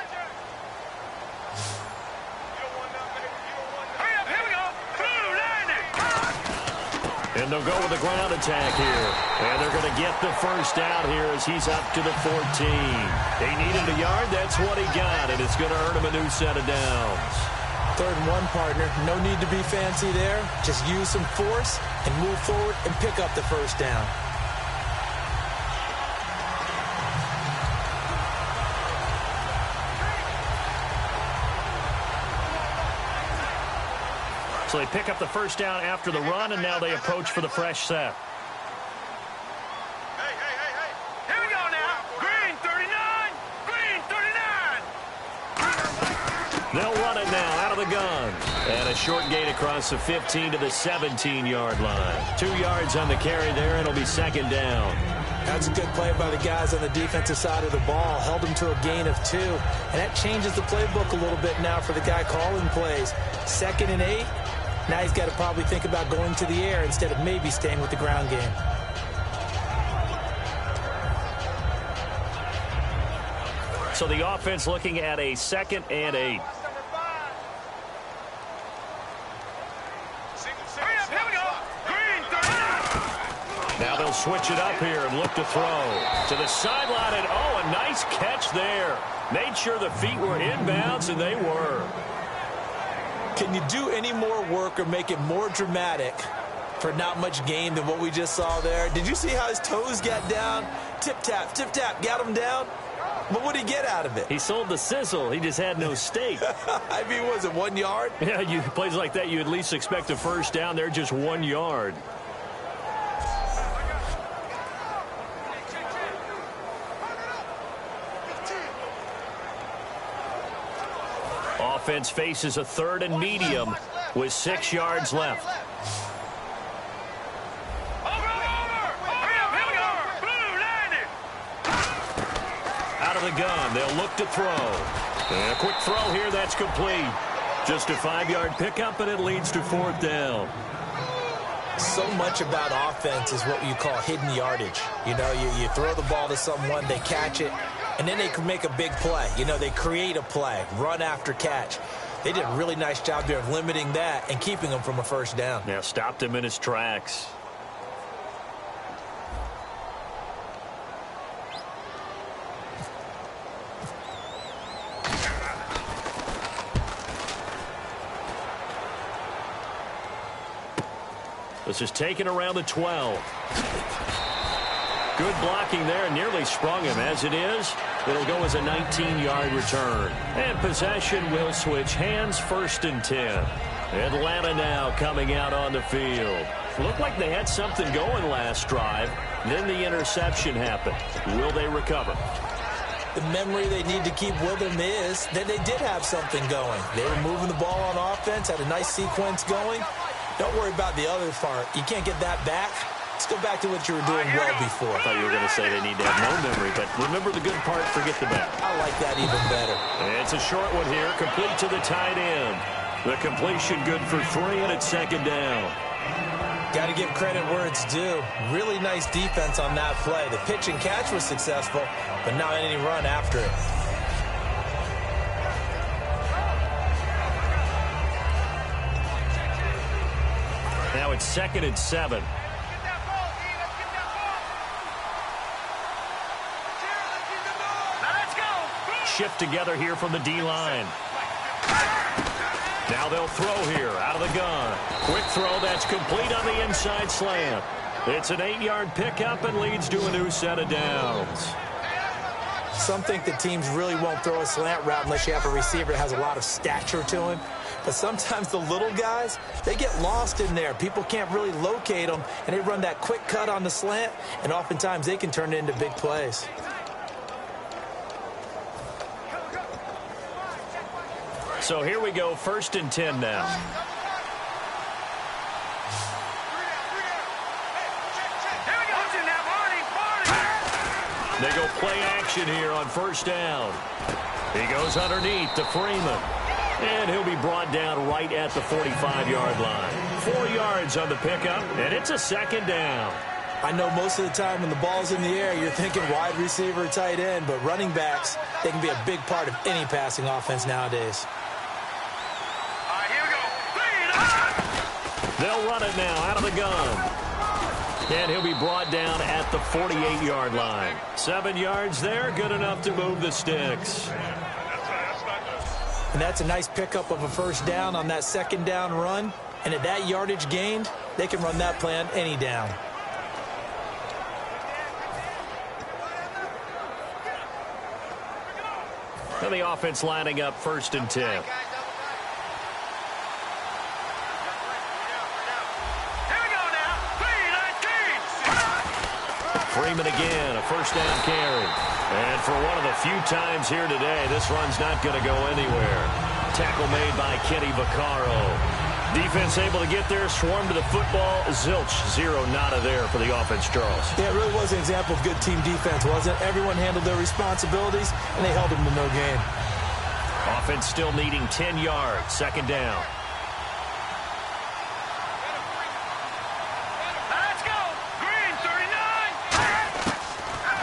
And they'll go with the ground attack here. And they're going to get the first down here as he's up to the 14. They needed a yard. That's what he got. And it's going to earn him a new set of downs. 3rd and 1, partner. No need to be fancy there. Just use some force and move forward and pick up the first down. So they pick up the first down after the run, and now they approach for the fresh set. Hey. Here we go now. Green 39. Green 39. They'll run it now out of the gun. And a short gain across the 15 to the 17-yard line. 2 yards on the carry there. It'll be 2nd down. That's a good play by the guys on the defensive side of the ball. Held them to a gain of 2. And that changes the playbook a little bit now for the guy calling plays. 2nd and 8. Now he's got to probably think about going to the air instead of maybe staying with the ground game. So the offense looking at a 2nd and 8. Now they'll switch it up here and look to throw. To the sideline, and oh, a nice catch there. Made sure the feet were inbounds, and they were. Can you do any more work or make it more dramatic for not much gain than what we just saw there? Did you see how his toes got down? Tip-tap, got him down. But what did he get out of it? He sold the sizzle. He just had no steak. I mean, was it 1 yard? Yeah, plays like that, you at least expect a first down. They're just 1 yard. Offense faces a 3rd and medium with 6 yards left. Out of the gun, they'll look to throw. And a quick throw here, that's complete. Just a 5-yard pickup, and it leads to 4th down. So much about offense is what you call hidden yardage. You know, you throw the ball to someone, they catch it, And then they can make a big play. You know, they create a play, run after catch. They did a really nice job there of limiting that and keeping him from a first down. Yeah, stopped him in his tracks. This is taken around the 12. Good blocking there, nearly sprung him. As it is, it'll go as a 19-yard return. And possession will switch hands, 1st and 10. Atlanta now coming out on the field. Looked like they had something going last drive. Then the interception happened. Will they recover? The memory they need to keep with them is that they did have something going. They were moving the ball on offense, had a nice sequence going. Don't worry about the other part. You can't get that back. Let's go back to what you were doing well before. I thought you were going to say they need to have no memory, but remember the good part, forget the bad. I like that even better. It's a short one here, complete to the tight end. The completion good for 3, and it's 2nd down. Got to give credit where it's due. Really nice defense on that play. The pitch and catch was successful, but not any run after it. Now it's 2nd and 7. Shift together here from the D-line. Now they'll throw here out of the gun. Quick throw that's complete on the inside slant. It's an 8-yard pickup and leads to a new set of downs. Some think that teams really won't throw a slant route unless you have a receiver that has a lot of stature to him. But sometimes the little guys, they get lost in there. People can't really locate them, and they run that quick cut on the slant, and oftentimes they can turn it into big plays. So here we go, 1st and 10 now. They go play action here on 1st down. He goes underneath to Freeman. And he'll be brought down right at the 45-yard line. 4 yards on the pickup, and it's a 2nd down. I know most of the time when the ball's in the air, you're thinking wide receiver, tight end, but running backs, they can be a big part of any passing offense nowadays. They'll run it now out of the gun. And he'll be brought down at the 48-yard line. 7 yards there, good enough to move the sticks. And that's a nice pickup of a 1st down on that 2nd down run. And at that yardage gained, they can run that play on any down. And the offense lining up 1st and 10. Freeman again, a 1st down carry. And for one of the few times here today, this run's not going to go anywhere. Tackle made by Kenny Vaccaro. Defense able to get there, swarm to the football. Zilch, 0 nada there for the offense, Charles. Yeah, it really was an example of good team defense, wasn't it? Everyone handled their responsibilities, and they held them to no gain. Offense still needing 10 yards, 2nd down.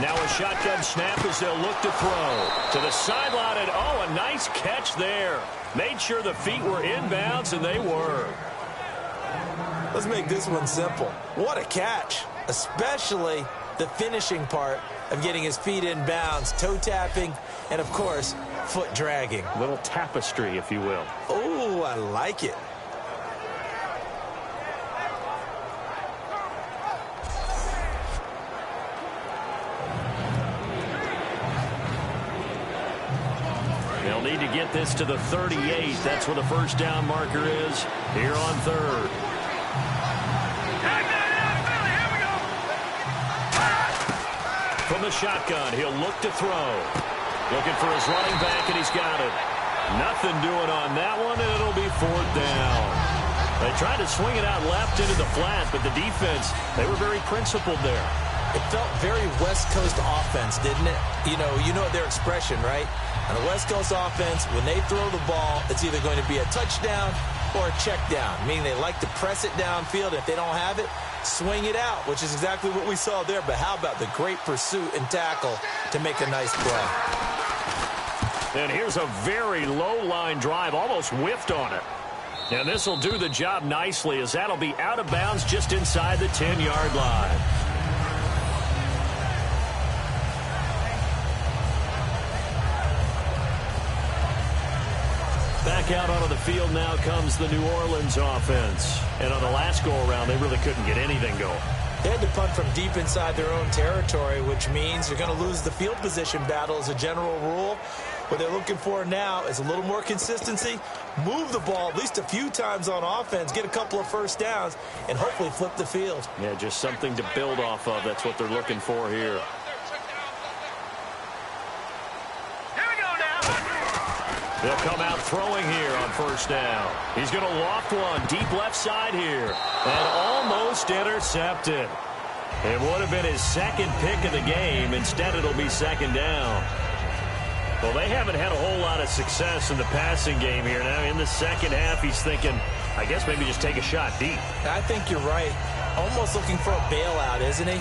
Now a shotgun snap as they'll look to throw. To the sideline, and oh, a nice catch there. Made sure the feet were inbounds, and they were. Let's make this one simple. What a catch, especially the finishing part of getting his feet in bounds, toe tapping, and, of course, foot dragging. A little tapestry, if you will. Oh, I like it. They'll need to get this to the 38. That's where the 1st down marker is here on 3rd. From the shotgun, he'll look to throw. Looking for his running back, and he's got it. Nothing doing on that one, and it'll be 4th down. They tried to swing it out left into the flat, but the defense, they were very principled there. It felt very West Coast offense, didn't it? You know their expression, right? On the West Coast offense, when they throw the ball, it's either going to be a touchdown or a check down, meaning they like to press it downfield. If they don't have it, swing it out, which is exactly what we saw there. But how about the great pursuit and tackle to make a nice play? And here's a very low line drive, almost whiffed on it. And this will do the job nicely, as that'll be out of bounds just inside the 10-yard line. Back out onto the field now comes the New Orleans offense. And on the last go-around, they really couldn't get anything going. They had to punt from deep inside their own territory, which means you're going to lose the field position battle as a general rule. What they're looking for now is a little more consistency, move the ball at least a few times on offense, get a couple of first downs, and hopefully flip the field. Yeah, just something to build off of. That's what they're looking for here. They'll come out throwing here on first down. He's going to loft one deep left side here. And almost intercepted. It would have been his second pick of the game. Instead, it'll be second down. Well, they haven't had a whole lot of success in the passing game here. Now, in the second half, he's thinking, I guess maybe just take a shot deep. I think you're right. Almost looking for a bailout, isn't he?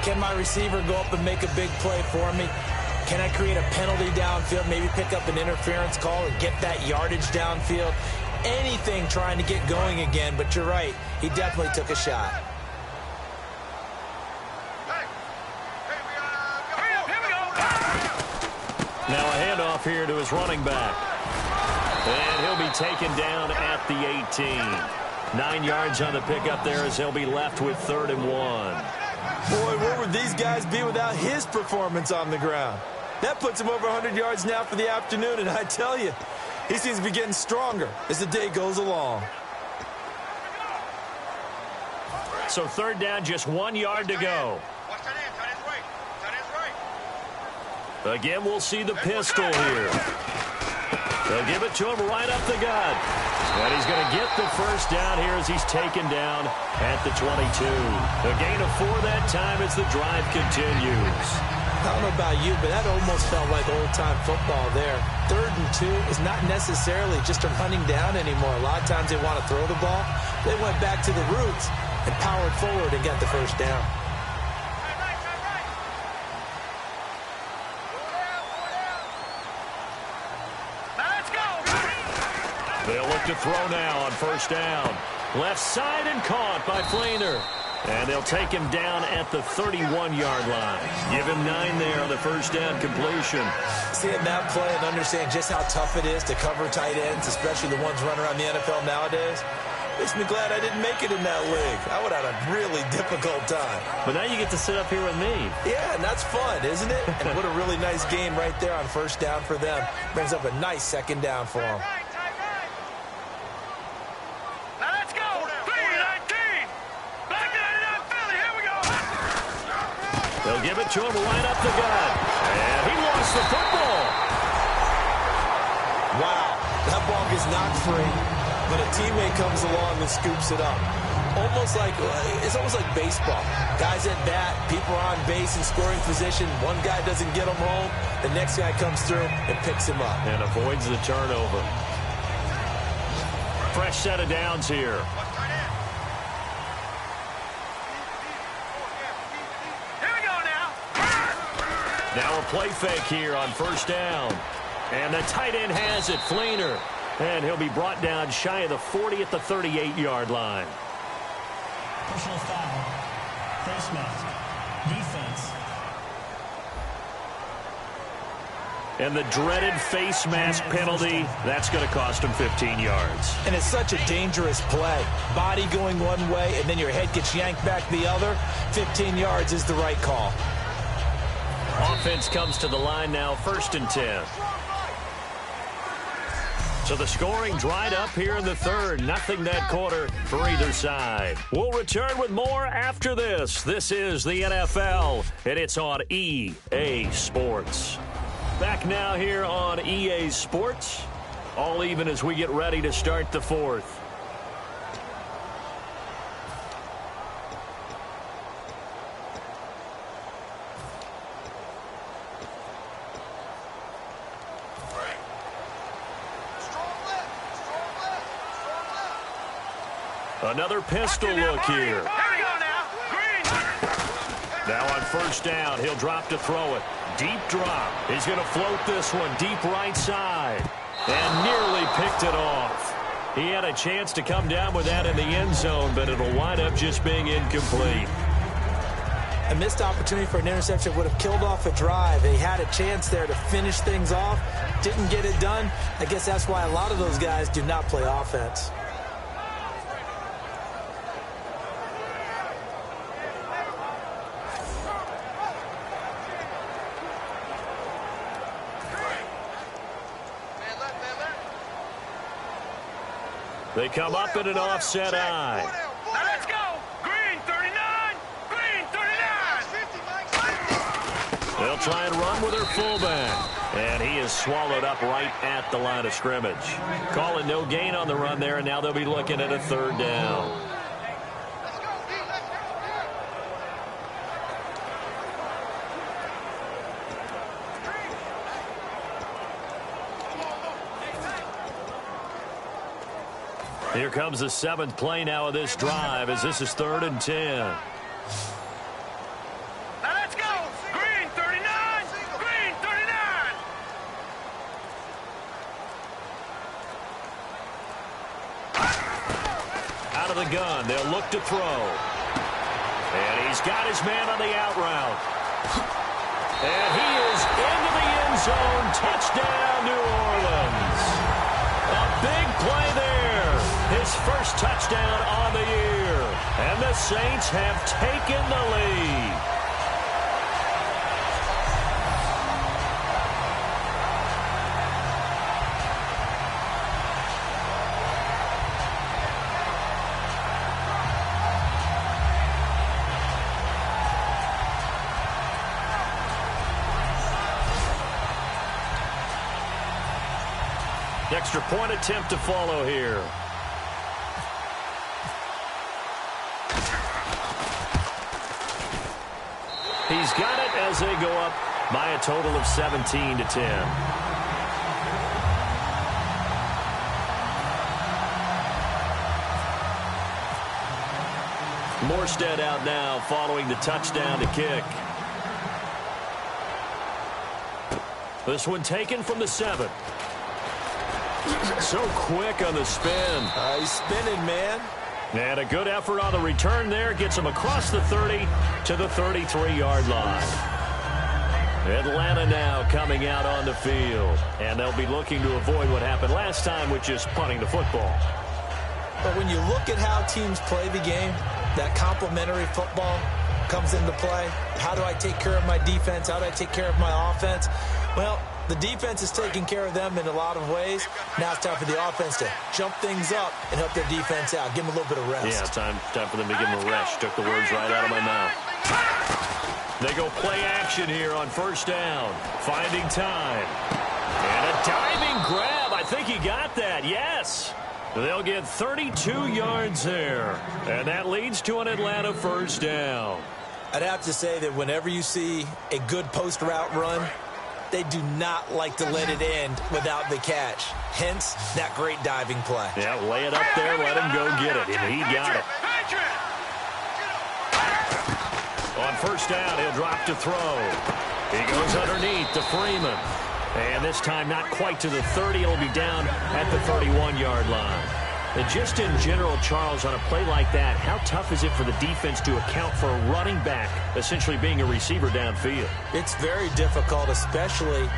Can my receiver go up and make a big play for me? Can I create a penalty downfield, maybe pick up an interference call and get that yardage downfield? Anything trying to get going again, but you're right. He definitely took a shot. Now a handoff here to his running back. And he'll be taken down at the 18. 9 yards on the pickup there as he'll be left with 3rd and 1. Boy, where would these guys be without his performance on the ground? That puts him over 100 yards now for the afternoon, and I tell you, he seems to be getting stronger as the day goes along. So 3rd down, just 1 yard to go. Again, we'll see the pistol here. They'll give it to him right up the gut. And he's going to get the first down here as he's taken down at the 22. A gain of 4 that time as the drive continues. I don't know about you, but that almost felt like old-time football there. 3rd and 2 is not necessarily just a running down anymore. A lot of times they want to throw the ball. They went back to the roots and powered forward and got the first down. They'll look to throw now on first down. Left side and caught by Flainer. And they'll take him down at the 31-yard line. Give him 9 there on the first down completion. Seeing that play and understanding just how tough it is to cover tight ends, especially the ones running around the NFL nowadays, makes me glad I didn't make it in that league. I would have had a really difficult time. But now you get to sit up here with me. Yeah, and that's fun, isn't it? And what a really nice game right there on first down for them. Brings up a nice second down for them. They'll give it to him right up the gut. And he lost the football. Wow, that ball gets knocked free, but a teammate comes along and scoops it up. It's almost like baseball. Guys at bat, people are on base in scoring position. One guy doesn't get him home. The next guy comes through and picks him up. And avoids the turnover. Fresh set of downs here. Now a play fake here on first down. And the tight end has it, Flainer. And he'll be brought down shy of the 40 at the 38-yard line. Personal foul. Face mask. Defense. And the dreaded face mask penalty, that's going to cost him 15 yards. And it's such a dangerous play. Body going one way, and then your head gets yanked back the other. 15 yards is the right call. Offense comes to the line now, 1st and 10. So the scoring dried up here in the 3rd. Nothing that quarter for either side. We'll return with more after this. This is the NFL, and it's on EA Sports. Back now here on EA Sports. All even as we get ready to start the 4th. Another pistol look here. Now on first down, he'll drop to throw it. Deep drop. He's going to float this one deep right side. And nearly picked it off. He had a chance to come down with that in the end zone, but it'll wind up just being incomplete. A missed opportunity for an interception would have killed off a drive. They had a chance there to finish things off. Didn't get it done. I guess that's why a lot of those guys do not play offense. They come up in an offset eye. Now let's go. Green 39. Green 39. They'll try and run with their fullback. And he is swallowed up right at the line of scrimmage. Call it no gain on the run there, and now they'll be looking at a third down. Here comes the seventh play now of this drive as this is 3rd and 10. Now let's go. Green 39. Green 39. Out of the gun, they'll look to throw. And he's got his man on the out route. And he is into the end zone. Touchdown, New Orleans. A big play there. His first touchdown on the year. And the Saints have taken the lead. Extra point attempt to follow here. He's got it as they go up by a total of 17 to 10. Morstead out now following the touchdown to kick. This one taken from the 7. So quick on the spin. He's spinning, man. And a good effort on the return there. Gets him across the 30 to the 33-yard line. Atlanta now coming out on the field. And they'll be looking to avoid what happened last time, which is punting the football. But when you look at how teams play the game, that complementary football comes into play. How do I take care of my defense? How do I take care of my offense? Well, the defense is taking care of them in a lot of ways. Now it's time for the offense to jump things up and help their defense out. Give them a little bit of rest. Yeah, time for them to give them a rest. Took the words right out of my mouth. They go play action here on first down. Finding time. And a diving grab. I think he got that. Yes. They'll get 32 yards there. And that leads to an Atlanta first down. I'd have to say that whenever you see a good post route run, they do not like to let it end without the catch. Hence, that great diving play. Yeah, lay it up there, let him go get it. And he got it. On first down, he'll drop to throw. He goes underneath to Freeman. And this time, not quite to the 30. It'll be down at the 31-yard line. And just in general, Charles, on a play like that, how tough is it for the defense to account for a running back essentially being a receiver downfield? It's very difficult, especially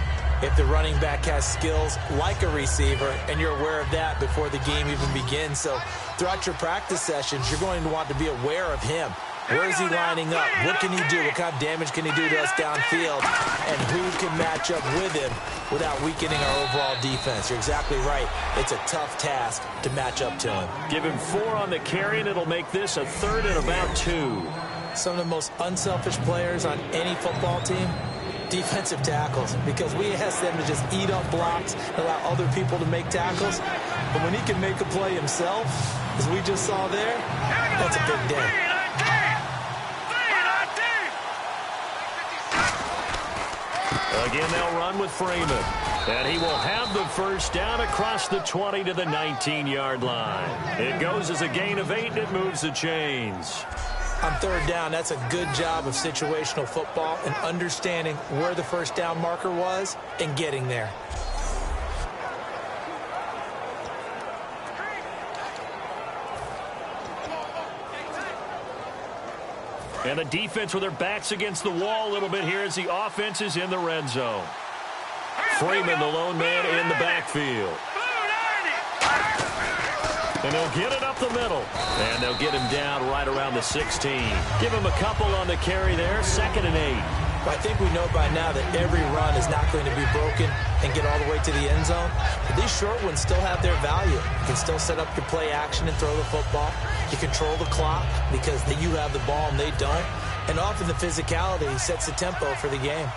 if the running back has skills like a receiver, and you're aware of that before the game even begins. So throughout your practice sessions, you're going to want to be aware of him. Where is he lining up? What can he do? What kind of damage can he do to us downfield? And who can match up with him without weakening our overall defense? You're exactly right. It's a tough task to match up to him. Give him 4 on the carry, and it'll make this a 3rd and about 2. Some of the most unselfish players on any football team, defensive tackles, because we ask them to just eat up blocks, allow other people to make tackles. But when he can make a play himself, as we just saw there, that's a big day. Again, they'll run with Freeman. And he will have the first down across the 20 to the 19-yard line. It goes as a gain of 8, and it moves the chains. On third down, that's a good job of situational football and understanding where the first down marker was and getting there. And the defense with their backs against the wall a little bit here as the offense is in the red zone. Freeman, the lone man in the backfield. And they'll get it up the middle. And they'll get him down right around the 16. Give him a couple on the carry there. 2nd and 8. Well, I think we know by now that every run is not going to be broken and get all the way to the end zone. But these short ones still have their value. You can still set up your play action and throw the football. You control the clock because you have the ball and they don't. And often the physicality sets the tempo for the game.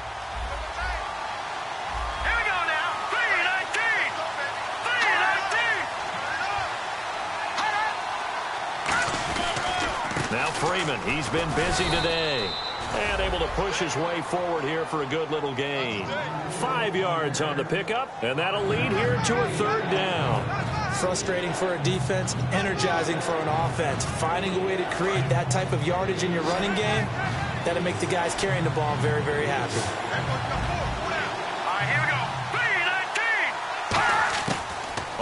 Now Freeman, he's been busy today. And able to push his way forward here for a good little gain. 5 yards on the pickup, and that'll lead here to a 3rd down. Frustrating for a defense, energizing for an offense. Finding a way to create that type of yardage in your running game, that'll make the guys carrying the ball very, very happy. All right, here we go. 3,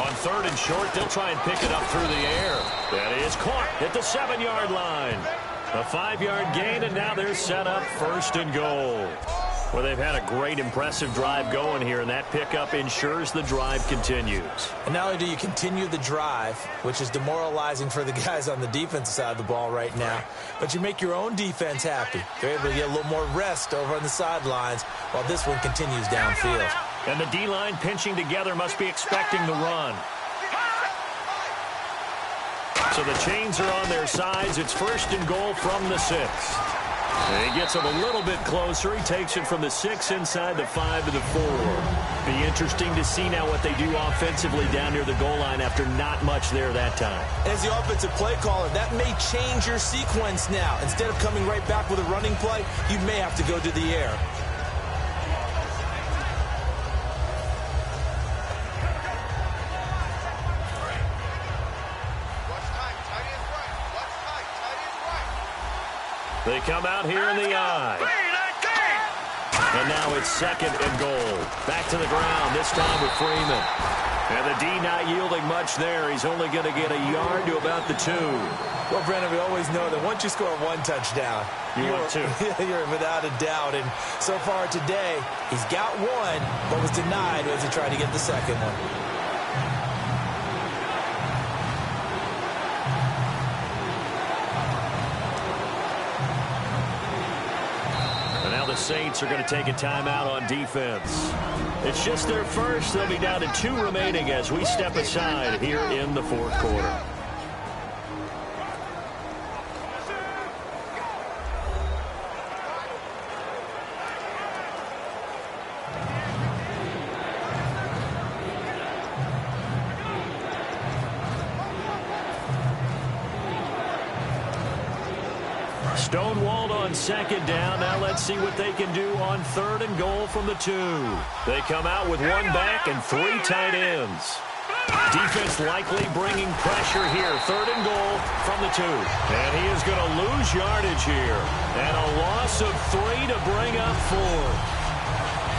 19. On 3rd and short, they'll try and pick it up through the air. That is caught at the 7-yard line. A 5-yard gain, and now they're set up 1st and goal. Well, they've had a great, impressive drive going here, and that pickup ensures the drive continues. And not only do you continue the drive, which is demoralizing for the guys on the defensive side of the ball right now, but you make your own defense happy. They're able to get a little more rest over on the sidelines while this one continues downfield. And the D-line pinching together must be expecting the run. So the chains are on their sides. It's 1st and goal from the 6. And he gets him a little bit closer. He takes it from the 6 inside the 5 to the 4. Be interesting to see now what they do offensively down near the goal line after not much there that time. As the offensive play caller, that may change your sequence now. Instead of coming right back with a running play, you may have to go to the air. They come out here in the eye. And now it's 2nd and goal. Back to the ground, this time with Freeman. And the D not yielding much there. He's only going to get a yard to about the 2. Well, Brennan, we always know that once you score 1 touchdown, you're 2. You're without a doubt. And so far today, he's got 1, but was denied as he tried to get the 2nd one. The Saints are going to take a timeout on defense. It's just their first. They'll be down to 2 remaining as we step aside here in the 4th quarter. Stonewalled on 2nd down. Now let's see what they can do on 3rd and goal from the 2. They come out with 1 back and 3 tight ends. Defense likely bringing pressure here. 3rd and goal from the 2. And he is going to lose yardage here. And a loss of 3 to bring up 4.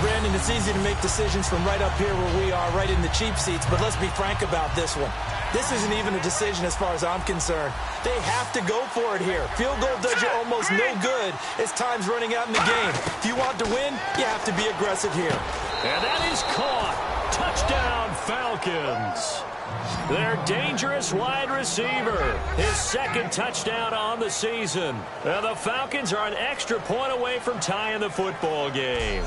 Brandon, it's easy to make decisions from right up here where we are, right in the cheap seats, but let's be frank about this one. This isn't even a decision as far as I'm concerned. They have to go for it here. Field goal does you almost no good as time's running out in the game. If you want to win, you have to be aggressive here. And that is caught. Touchdown, Falcons. Their dangerous wide receiver. His 2nd touchdown on the season. And the Falcons are an extra point away from tying the football game.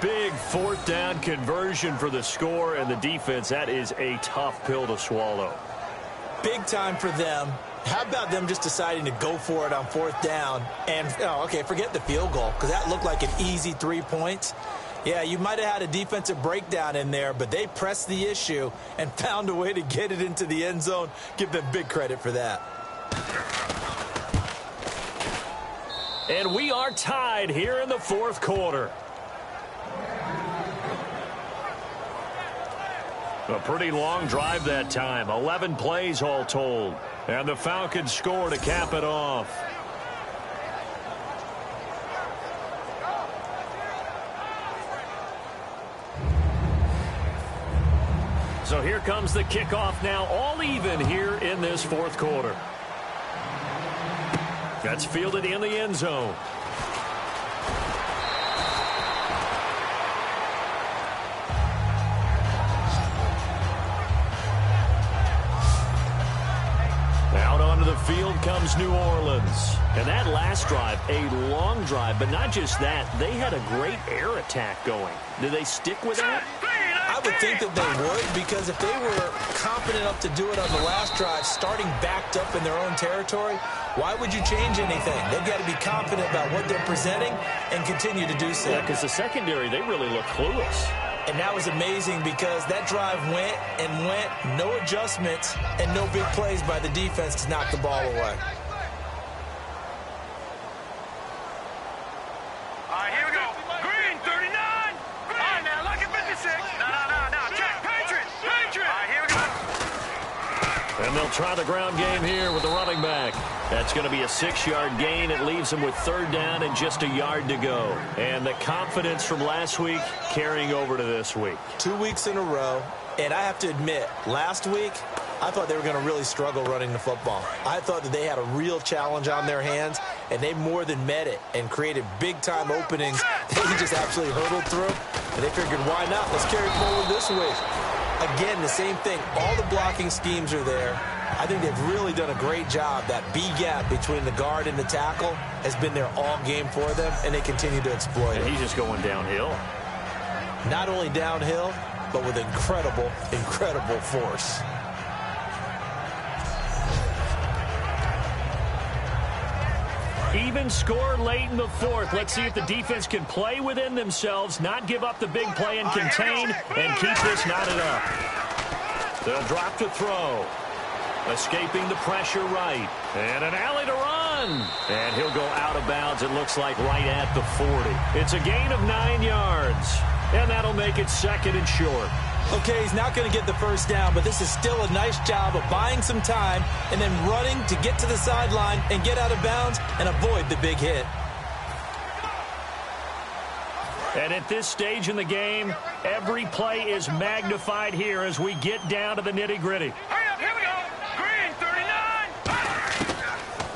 Big 4th down conversion for the score, and the defense, that is a tough pill to swallow. Big time for them. How about them just deciding to go for it on 4th down? And, forget the field goal, because that looked like an easy 3 points. Yeah, you might have had a defensive breakdown in there, but they pressed the issue and found a way to get it into the end zone. Give them big credit for that. And we are tied here in the 4th quarter. A pretty long drive that time. 11 plays all told. And the Falcons score to cap it off. So here comes the kickoff now, all even here in this fourth quarter. That's fielded in the end zone. Out onto the field comes New Orleans. And that last drive, a long drive, but not just that, they had a great air attack going. Do they stick with that? I would think that they would, because if they were confident enough to do it on the last drive, starting backed up in their own territory, why would you change anything? They've got to be confident about what they're presenting and continue to do so. Yeah, because the secondary, they really look clueless. And that was amazing because that drive went and went, no adjustments, and no big plays by the defense to knock the ball away. All right, here we go. Green, 39. All right, now, look at 56. No. Check. Patriots. All right, here we go. And they'll try the ground game here with the running back. That's going to be a 6-yard gain. It leaves them with third down and just a yard to go. And the confidence from last week carrying over to this week. 2 weeks in a row. And I have to admit, last week, I thought they were going to really struggle running the football. I thought that they had a real challenge on their hands, and they more than met it and created big-time openings that he just absolutely hurdled through. And they figured, why not? Let's carry it forward this week. Again, the same thing. All the blocking schemes are there. I think they've really done a great job. That B gap between the guard and the tackle has been there all game for them, and they continue to exploit it. He's just going downhill. Not only downhill, but with incredible, incredible force. Even score late in the fourth. Let's see if the defense can play within themselves, not give up the big play and contain, and keep this knotted up. They'll drop to throw. Escaping the pressure right. And an alley to run. And he'll go out of bounds, it looks like, right at the 40. It's a gain of 9 yards. And that'll make it second and short. Okay, he's not going to get the first down, but this is still a nice job of buying some time and then running to get to the sideline and get out of bounds and avoid the big hit. And at this stage in the game, every play is magnified here as we get down to the nitty-gritty. Hurry up, here we go. Green, 39.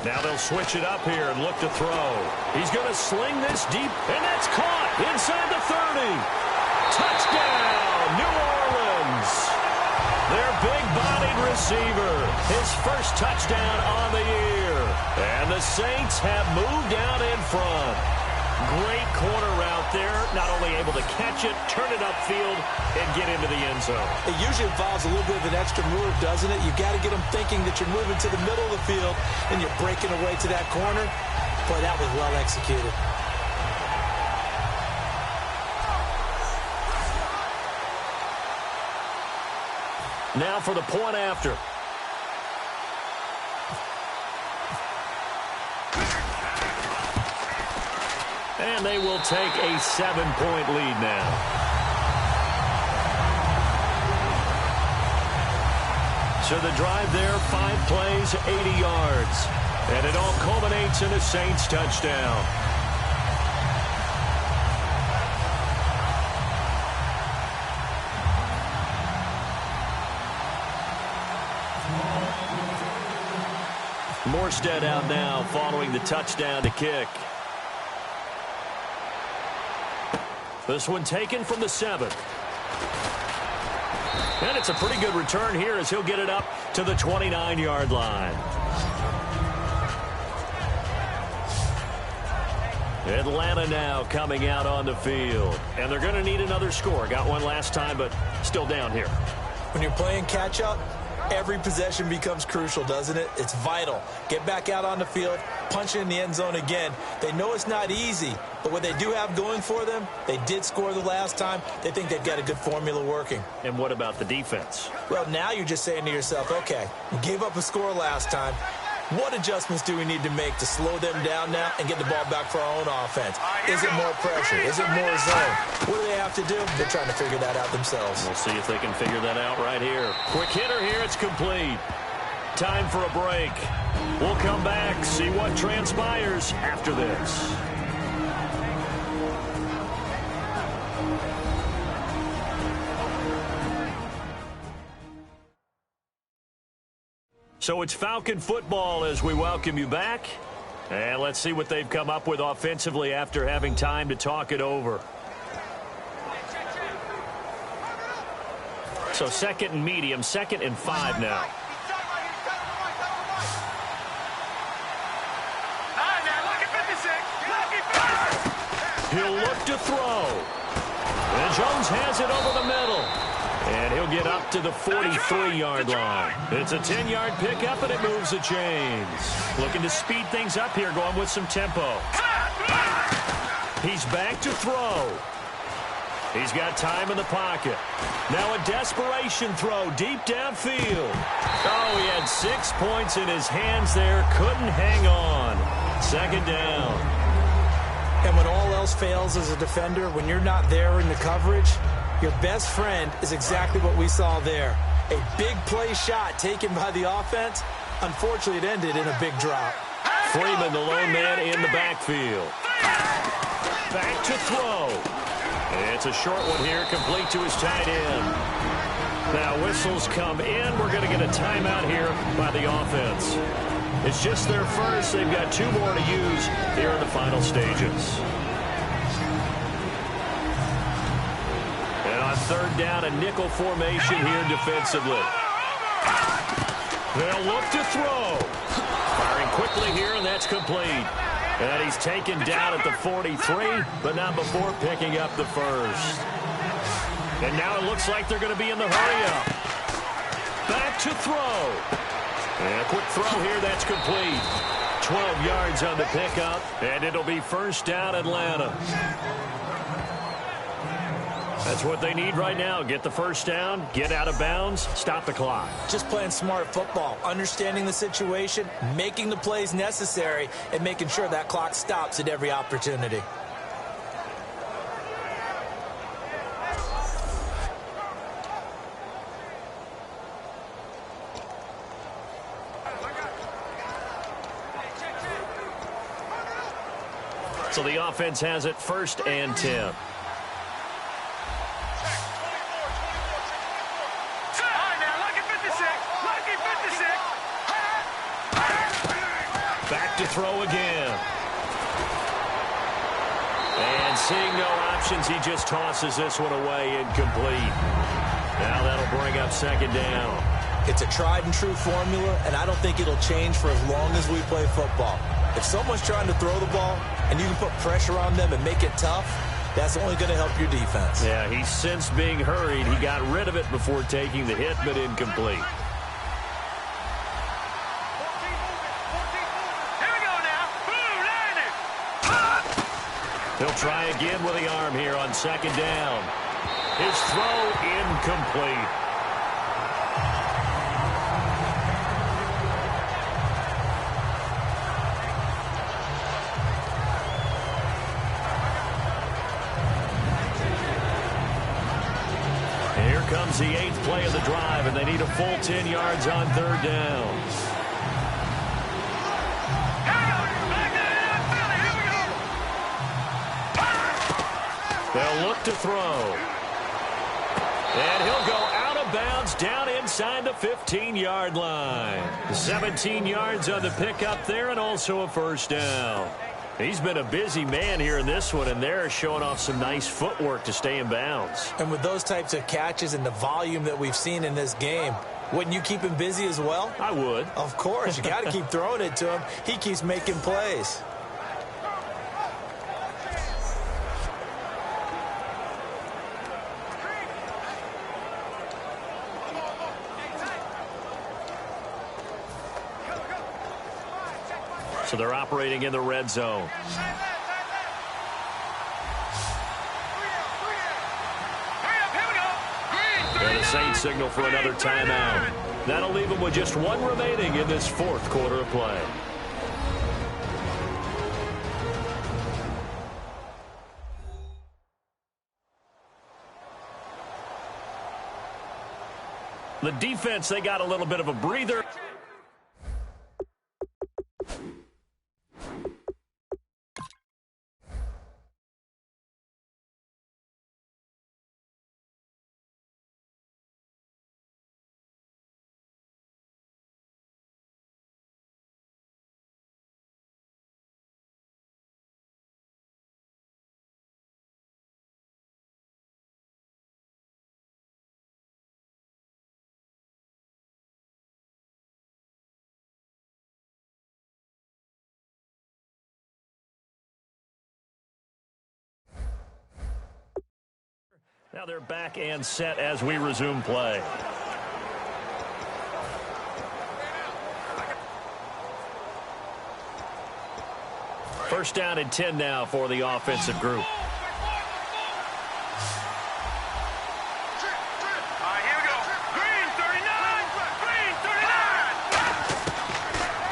Now they'll switch it up here and look to throw. He's going to sling this deep, and that's caught inside the 30. Touchdown, New Orleans. Their big-bodied receiver, his first touchdown on the year. And the Saints have moved out in front. Great corner route there, not only able to catch it, turn it upfield, and get into the end zone. It usually involves a little bit of an extra move, doesn't it? You've got to get them thinking that you're moving to the middle of the field and you're breaking away to that corner. Boy, that was well executed. Now for the point after. And they will take a 7-point lead now. So the drive there, 5 plays, 80 yards. And it all culminates in a Saints touchdown. Morstead out now following the touchdown to kick. This one taken from the 7. And it's a pretty good return here as he'll get it up to the 29-yard line. Atlanta now coming out on the field. And they're going to need another score. Got one last time, but still down here. When you're playing catch-up, every possession becomes crucial, doesn't it? It's vital. Get back out on the field, punch it in the end zone again. They know it's not easy, but what they do have going for them, they did score the last time. They think they've got a good formula working. And what about the defense? Well, now you're just saying to yourself, okay, we gave up a score last time. What adjustments do we need to make to slow them down now and get the ball back for our own offense? Is it more pressure? Is it more zone? What do they have to do? They're trying to figure that out themselves. We'll see if they can figure that out right here. Quick hitter here. It's complete. Time for a break. We'll come back, see what transpires after this. So it's Falcon football as we welcome you back. And let's see what they've come up with offensively after having time to talk it over. So 2nd and medium, 2nd and 5 now. He'll look to throw. And Jones has it over the middle. And he'll get up to the 43-yard line. It's a 10-yard pickup, and it moves the chains. Looking to speed things up here, going with some tempo. He's back to throw. He's got time in the pocket. Now a desperation throw deep downfield. Oh, he had 6 points in his hands there. Couldn't hang on. 2nd down. And when all else fails as a defender, when you're not there in the coverage, your best friend is exactly what we saw there. A big play shot taken by the offense. Unfortunately, it ended in a big drop. Freeman, the lone man in the backfield. Back to throw. It's a short one here, complete to his tight end. Now whistles come in. We're going to get a timeout here by the offense. It's just their first. They've got 2 more to use here in the final stages. And on 3rd down, a nickel formation here defensively. They'll look to throw. Firing quickly here, and that's complete. And he's taken down at the 43, but not before picking up the first. And now it looks like they're going to be in the hurry-up. Back to throw. And a quick throw here, that's complete. 12 yards on the pickup, and it'll be 1st down Atlanta. That's what they need right now. Get the 1st down, get out of bounds, stop the clock. Just playing smart football, understanding the situation, making the plays necessary, and making sure that clock stops at every opportunity. So the offense has it 1st and 10. Back to throw again. And seeing no options, he just tosses this one away incomplete. Now that'll bring up 2nd down. It's a tried and true formula, and I don't think it'll change for as long as we play football. If someone's trying to throw the ball and you can put pressure on them and make it tough, that's only going to help your defense. Yeah, he's since being hurried. He got rid of it before taking the hit, but incomplete. He'll try again with the arm here on 2nd down. His throw incomplete. Here comes the 8th play of the drive, and they need a full 10 yards on 3rd down. They'll look to throw. And he'll go out of bounds down inside the 15-yard line. 17 yards on the pickup there, and also a 1st down. He's been a busy man here in this one, and they're showing off some nice footwork to stay in bounds. And with those types of catches and the volume that we've seen in this game, wouldn't you keep him busy as well? I would. Of course. You got to keep throwing it to him. He keeps making plays. So they're operating in the red zone. And a Saints signal for another timeout. That'll leave them with just 1 remaining in this 4th quarter of play. The defense, they got a little bit of a breather. Now they're back and set as we resume play. First down and 10 now for the offensive group.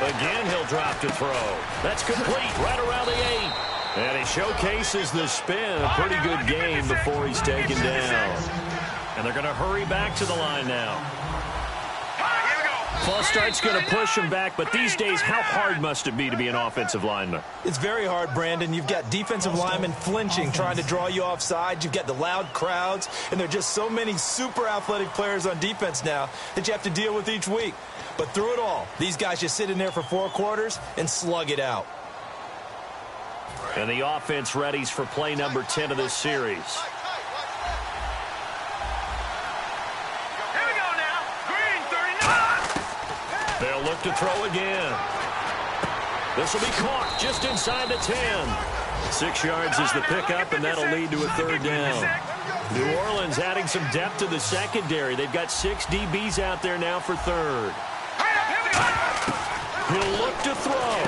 Again, he'll drop to throw. That's complete right around the 8. And he showcases the spin. A pretty good game before he's taken down. And they're going to hurry back to the line now. False start's going to push him back, but these days, how hard must it be to be an offensive lineman? It's very hard, Brandon. You've got defensive linemen flinching, trying to draw you offside. You've got the loud crowds, and there are just so many super athletic players on defense now that you have to deal with each week. But through it all, these guys just sit in there for 4 quarters and slug it out. And the offense readies for play number 10 of this series. Here we go now. Green 39. They'll look to throw again. This will be caught just inside the 10. 6 yards is the pickup, and that'll lead to a 3rd down. New Orleans adding some depth to the secondary. They've got 6 DBs out there now for 3rd. He'll look to throw.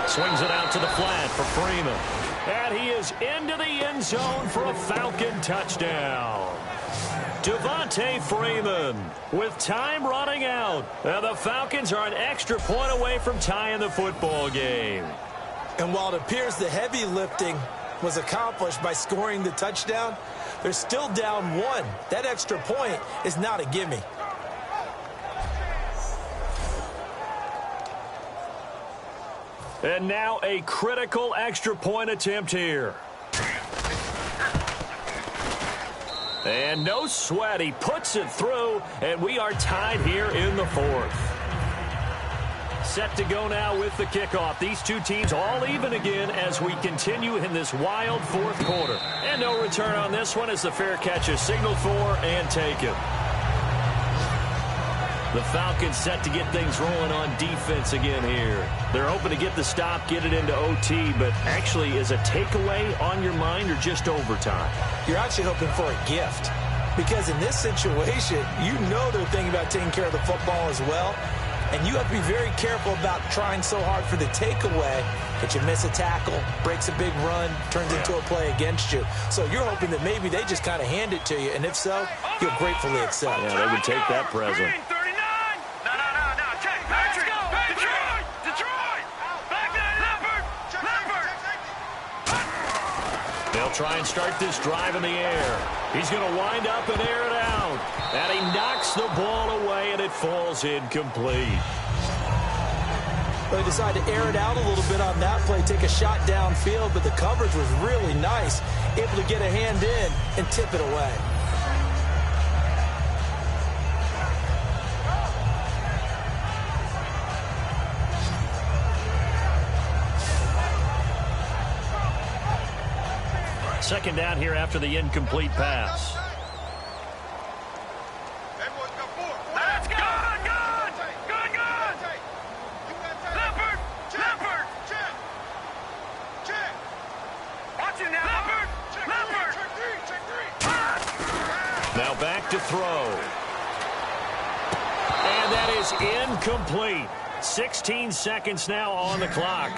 Swings it out to the flat for Freeman. And he is into the end zone for a Falcon touchdown. Devontae Freeman with time running out. And the Falcons are an extra point away from tying the football game. And while it appears the heavy lifting was accomplished by scoring the touchdown, they're still down 1. That extra point is not a gimme. And now a critical extra point attempt here. And no sweat. He puts it through, and we are tied here in the 4th. Set to go now with the kickoff. These two teams all even again as we continue in this wild 4th quarter. And no return on this one as the fair catch is signaled for and taken. The Falcons set to get things rolling on defense again here. They're hoping to get the stop, get it into OT, but actually is a takeaway on your mind or just overtime? You're actually hoping for a gift. Because in this situation, you know they're thinking about taking care of the football as well. And you have to be very careful about trying so hard for the takeaway that you miss a tackle, breaks a big run, turns into a play against you. So you're hoping that maybe they just kind of hand it to you. And if so, you'll gratefully accept. Yeah, they would take that present. They'll try and start this drive in the air. He's going to wind up and air it out. And he knocks the ball away, and it falls incomplete. Well, he decided to air it out a little bit on that play, take a shot downfield, but the coverage was really nice. Able to get a hand in and tip it away. Second down here after the incomplete pass. That's good. Leopard. Watch it now. Leopard. Now back to throw. And that is incomplete. 16 seconds now on the clock.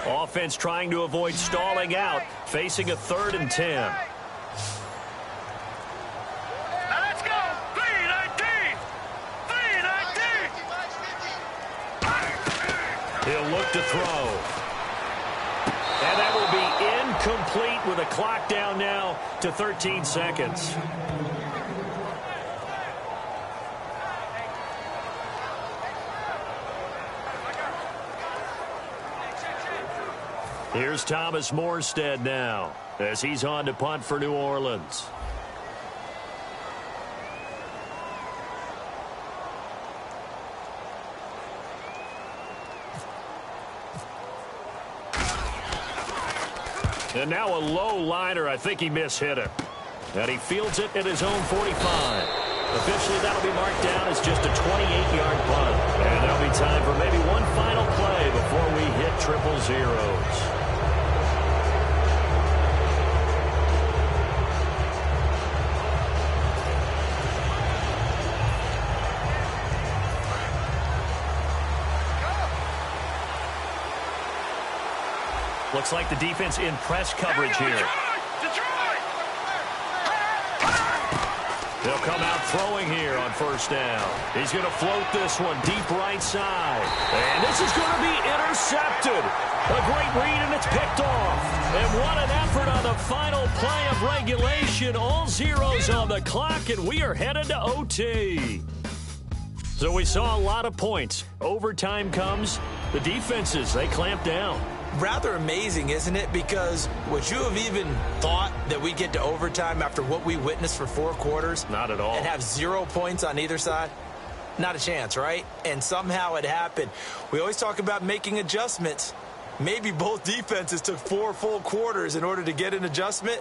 Offense trying to avoid stalling out, facing a 3rd and 10. Now let's go. 3-19. He'll look to throw. And that will be incomplete with a clock down now to 13 seconds. Here's Thomas Morstead now as he's on to punt for New Orleans. And now a low liner. I think he mishit it. And he fields it at his own 45. Officially, that'll be marked down as just a 28-yard punt. And there'll be time for maybe one final play before we hit triple zeros. Looks like the defense in press coverage here. They'll come out throwing here on first down. He's going to float this one deep right side. And this is going to be intercepted. A great read, and it's picked off. And what an effort on the final play of regulation. All zeros on the clock, and we are headed to OT. So we saw a lot of points. Overtime comes. The defenses, they clamp down. Rather amazing, isn't it? Because would you have even thought that we get to overtime after what we witnessed for 4 quarters? Not at all. And have 0 points on either side? Not a chance, right? And somehow it happened. We always talk about making adjustments. Maybe both defenses took 4 full quarters in order to get an adjustment.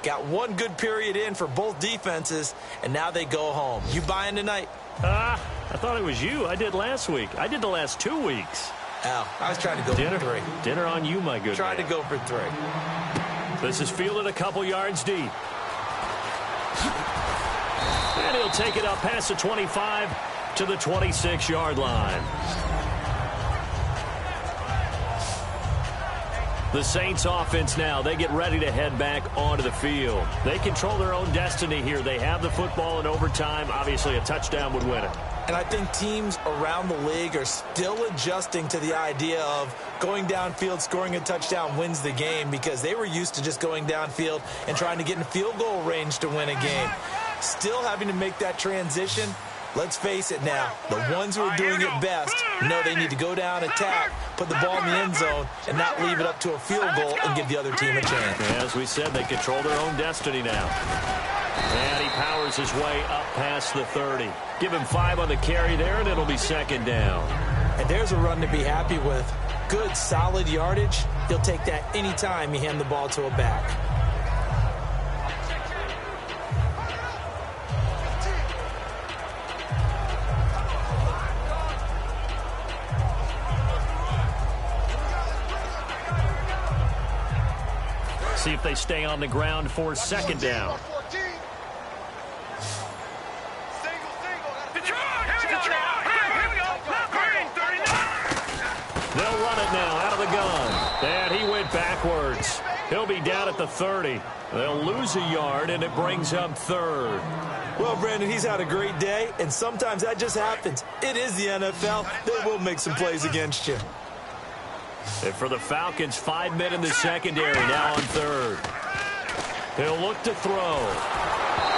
Got 1 good period in for both defenses, and now they go home. You buying tonight? I thought it was you. I did last week. I did the last 2 weeks. Al, I was trying to go for 3. Dinner on you, my good Trying man. to go for 3. This is fielded a couple yards deep. And he'll take it up past the 25 to the 26-yard line. The Saints offense now, they get ready to head back onto the field. They control their own destiny here. They have the football in overtime. Obviously, a touchdown would win it. And I think teams around the league are still adjusting to the idea of going downfield, scoring a touchdown wins the game, because they were used to just going downfield and trying to get in field goal range to win a game. Still having to make that transition. Let's face it now, the ones who are doing it best know they need to go down, attack, put the ball in the end zone, and not leave it up to a field goal and give the other team a chance. As we said, they control their own destiny now. And he powers his way up past the 30. Give him 5 on the carry there, and it'll be second down. And there's a run to be happy with. Good, solid yardage. He'll take that anytime you hand the ball to a back. See if they stay on the ground for second down. They'll run it now out of the gun. And he went backwards. He'll be down at the 30. They'll lose a yard, and it brings up third. Well, Brandon, he's had a great day, and sometimes that just happens. It is the NFL. They will make some plays against you. And for the Falcons, 5 men in the secondary, now on third. He'll look to throw.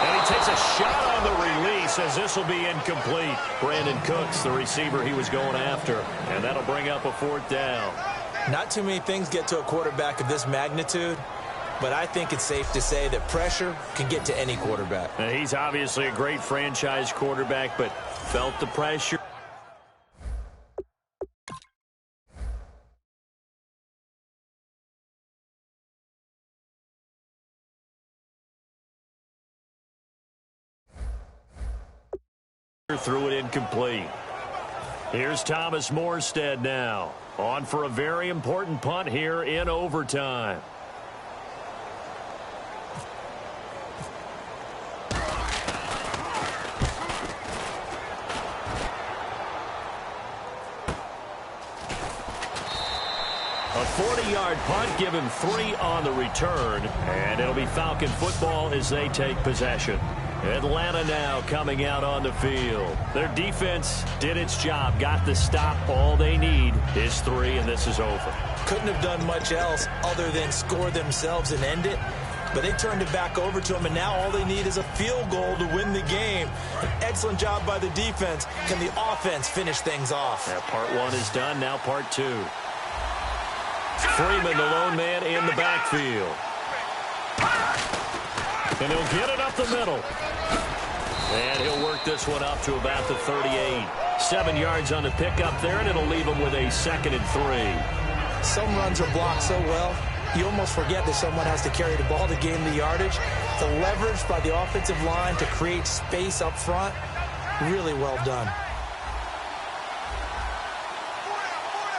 And he takes a shot on the release, as this will be incomplete. Brandon Cooks, the receiver he was going after. And that'll bring up a 4th down. Not too many things get to a quarterback of this magnitude, but I think it's safe to say that pressure can get to any quarterback. Now, he's obviously a great franchise quarterback, but felt the pressure. Threw it incomplete. Here's Thomas Morstead now, on for a very important punt here in overtime. A 40-yard punt, give him 3 on the return, and it'll be Falcon football as they take possession. Atlanta now coming out on the field. Their defense did its job, got the stop. All they need is 3, and this is over. Couldn't have done much else other than score themselves and end it, but they turned it back over to them, and now all they need is a field goal to win the game. An excellent job by the defense. Can the offense finish things off? Now, part 1 is done, now part 2. Freeman, the lone man in the backfield. And he'll get it up the middle. And he'll work this one up to about the 38. 7 yards on the pickup there, and it'll leave him with a 2nd and 3. Some runs are blocked so well, you almost forget that someone has to carry the ball to gain the yardage. The leverage by the offensive line to create space up front, really well done.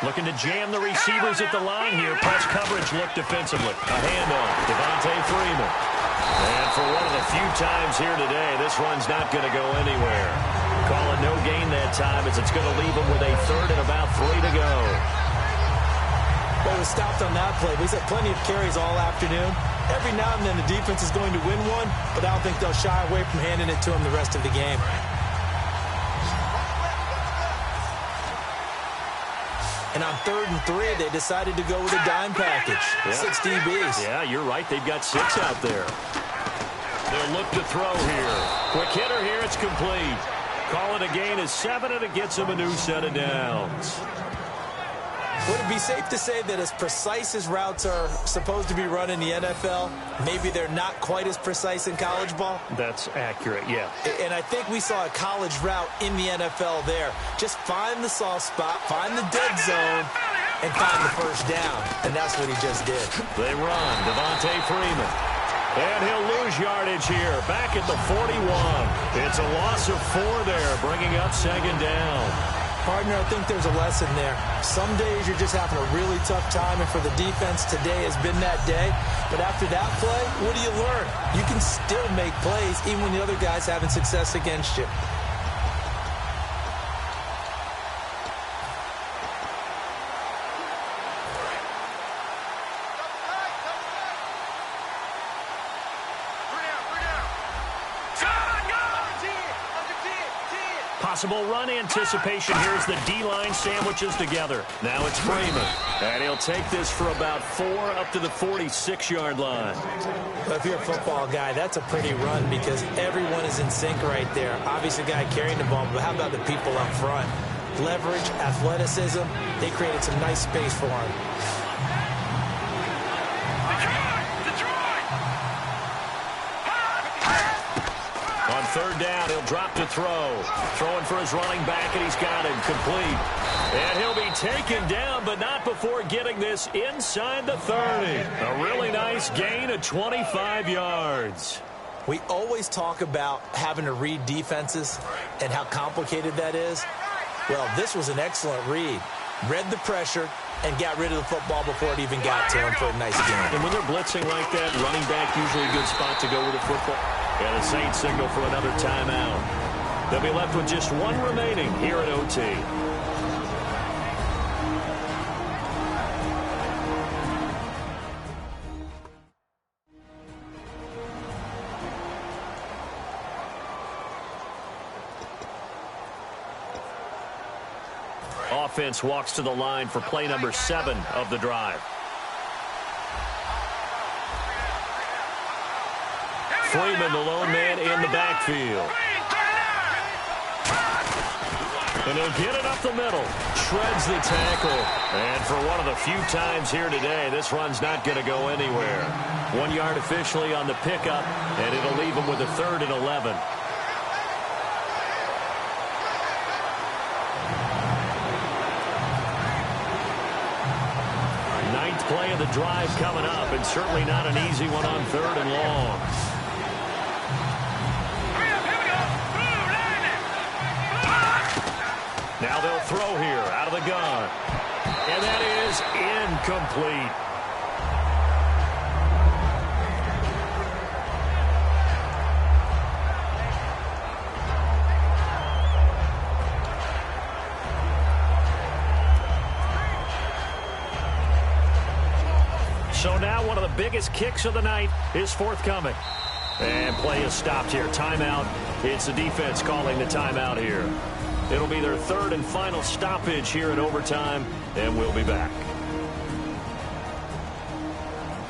Looking to jam the receivers at the line here. Press coverage look defensively. A handoff. Devontae Freeman. And for one of the few times here today, this run's not going to go anywhere. Calling no gain that time as it's going to leave him with a third and about 3 to go. Well, he was stopped on that play. He's had plenty of carries all afternoon. Every now and then the defense is going to win one, but I don't think they'll shy away from handing it to him the rest of the game. And on 3rd and 3, they decided to go with a dime package. Yeah. 6 DBs. Yeah, you're right. They've got 6 out there. They'll look to throw here. Quick hitter here. It's complete. Call it a gain of 7, and it gets him a new set of downs. Would it be safe to say that as precise as routes are supposed to be run in the NFL, maybe they're not quite as precise in college ball? That's accurate, yeah. And I think we saw a college route in the NFL there. Just find the soft spot, find the dead zone, and find the first down. And that's what he just did. They run. Devontae Freeman. And he'll lose yardage here. Back at the 41. It's a loss of 4 there, bringing up 2nd down. Partner, I think there's a lesson there. Some days you're just having a really tough time, and for the defense, today has been that day. But after that play, what do you learn? You can still make plays even when the other guy's having success against you. Possible run anticipation. Here's the D-line sandwiches together. Now it's Freeman. And he'll take this for about 4 up to the 46-yard line. Well, if you're a football guy, that's a pretty run because everyone is in sync right there. Obviously, the guy carrying the ball, but how about the people up front? Leverage, athleticism, they created some nice space for him. On 3rd down, he'll drop to throw. Throwing for his running back, and he's got him complete. And he'll be taken down, but not before getting this inside the 30. A really nice gain of 25 yards. We always talk about having to read defenses and how complicated that is. Well, this was an excellent read. Read the pressure and got rid of the football before it even got to him for a nice gain. And when they're blitzing like that, running back usually a good spot to go with the football. And the Saints signal for another timeout. They'll be left with just 1 remaining here at OT. Offense walks to the line for play number 7 of the drive. Freeman, the lone man in the backfield. And he'll get it up the middle. Shreds the tackle. And for one of the few times here today, this run's not going to go anywhere. 1 yard officially on the pickup, and it'll leave him with a 3rd and 11. Ninth play of the drive coming up, and certainly not an easy one on 3rd and long. Now they'll throw here out of the gun. And that is incomplete. So now one of the biggest kicks of the night is forthcoming. And play is stopped here. Timeout. It's the defense calling the timeout here. It'll be their 3rd and final stoppage here in overtime, and we'll be back.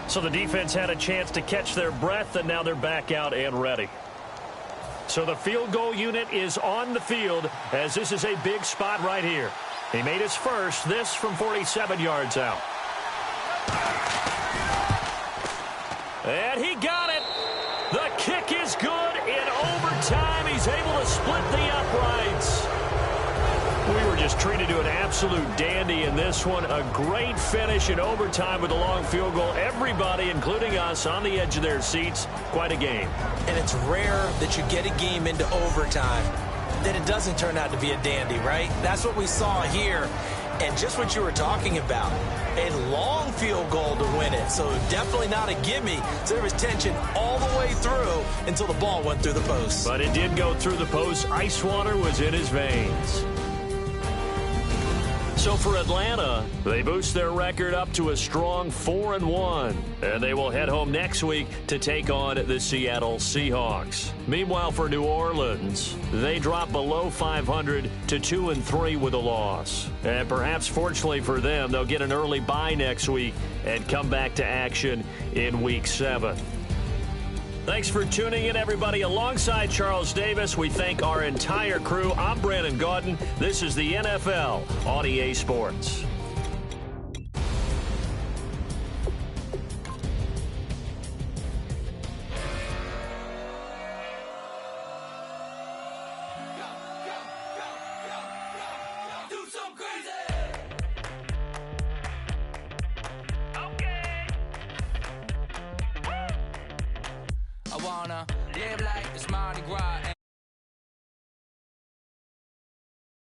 So the defense had a chance to catch their breath, and now they're back out and ready. So the field goal unit is on the field, as this is a big spot right here. He made his first, this from 47 yards out. And he got it. The kick is good in overtime. He's able to split the uprights. We were just treated to an absolute dandy in this one. A great finish in overtime with a long field goal. Everybody, including us, on the edge of their seats. Quite a game. And it's rare that you get a game into overtime that it doesn't turn out to be a dandy, right? That's what we saw here. And just what you were talking about, a long field goal to win it. So definitely not a gimme. So there was tension all the way through until the ball went through the post. But it did go through the post. Ice water was in his veins. So for Atlanta, they boost their record up to a strong 4-1. And they will head home next week to take on the Seattle Seahawks. Meanwhile, for New Orleans, they drop below 500 to 2-3 with a loss. And perhaps fortunately for them, they'll get an early bye next week and come back to action in Week 7. Thanks for tuning in, everybody. Alongside Charles Davis, we thank our entire crew. I'm Brandon Gaudin. This is the NFL on EA Sports. I wanna live like it's Mardi Gras.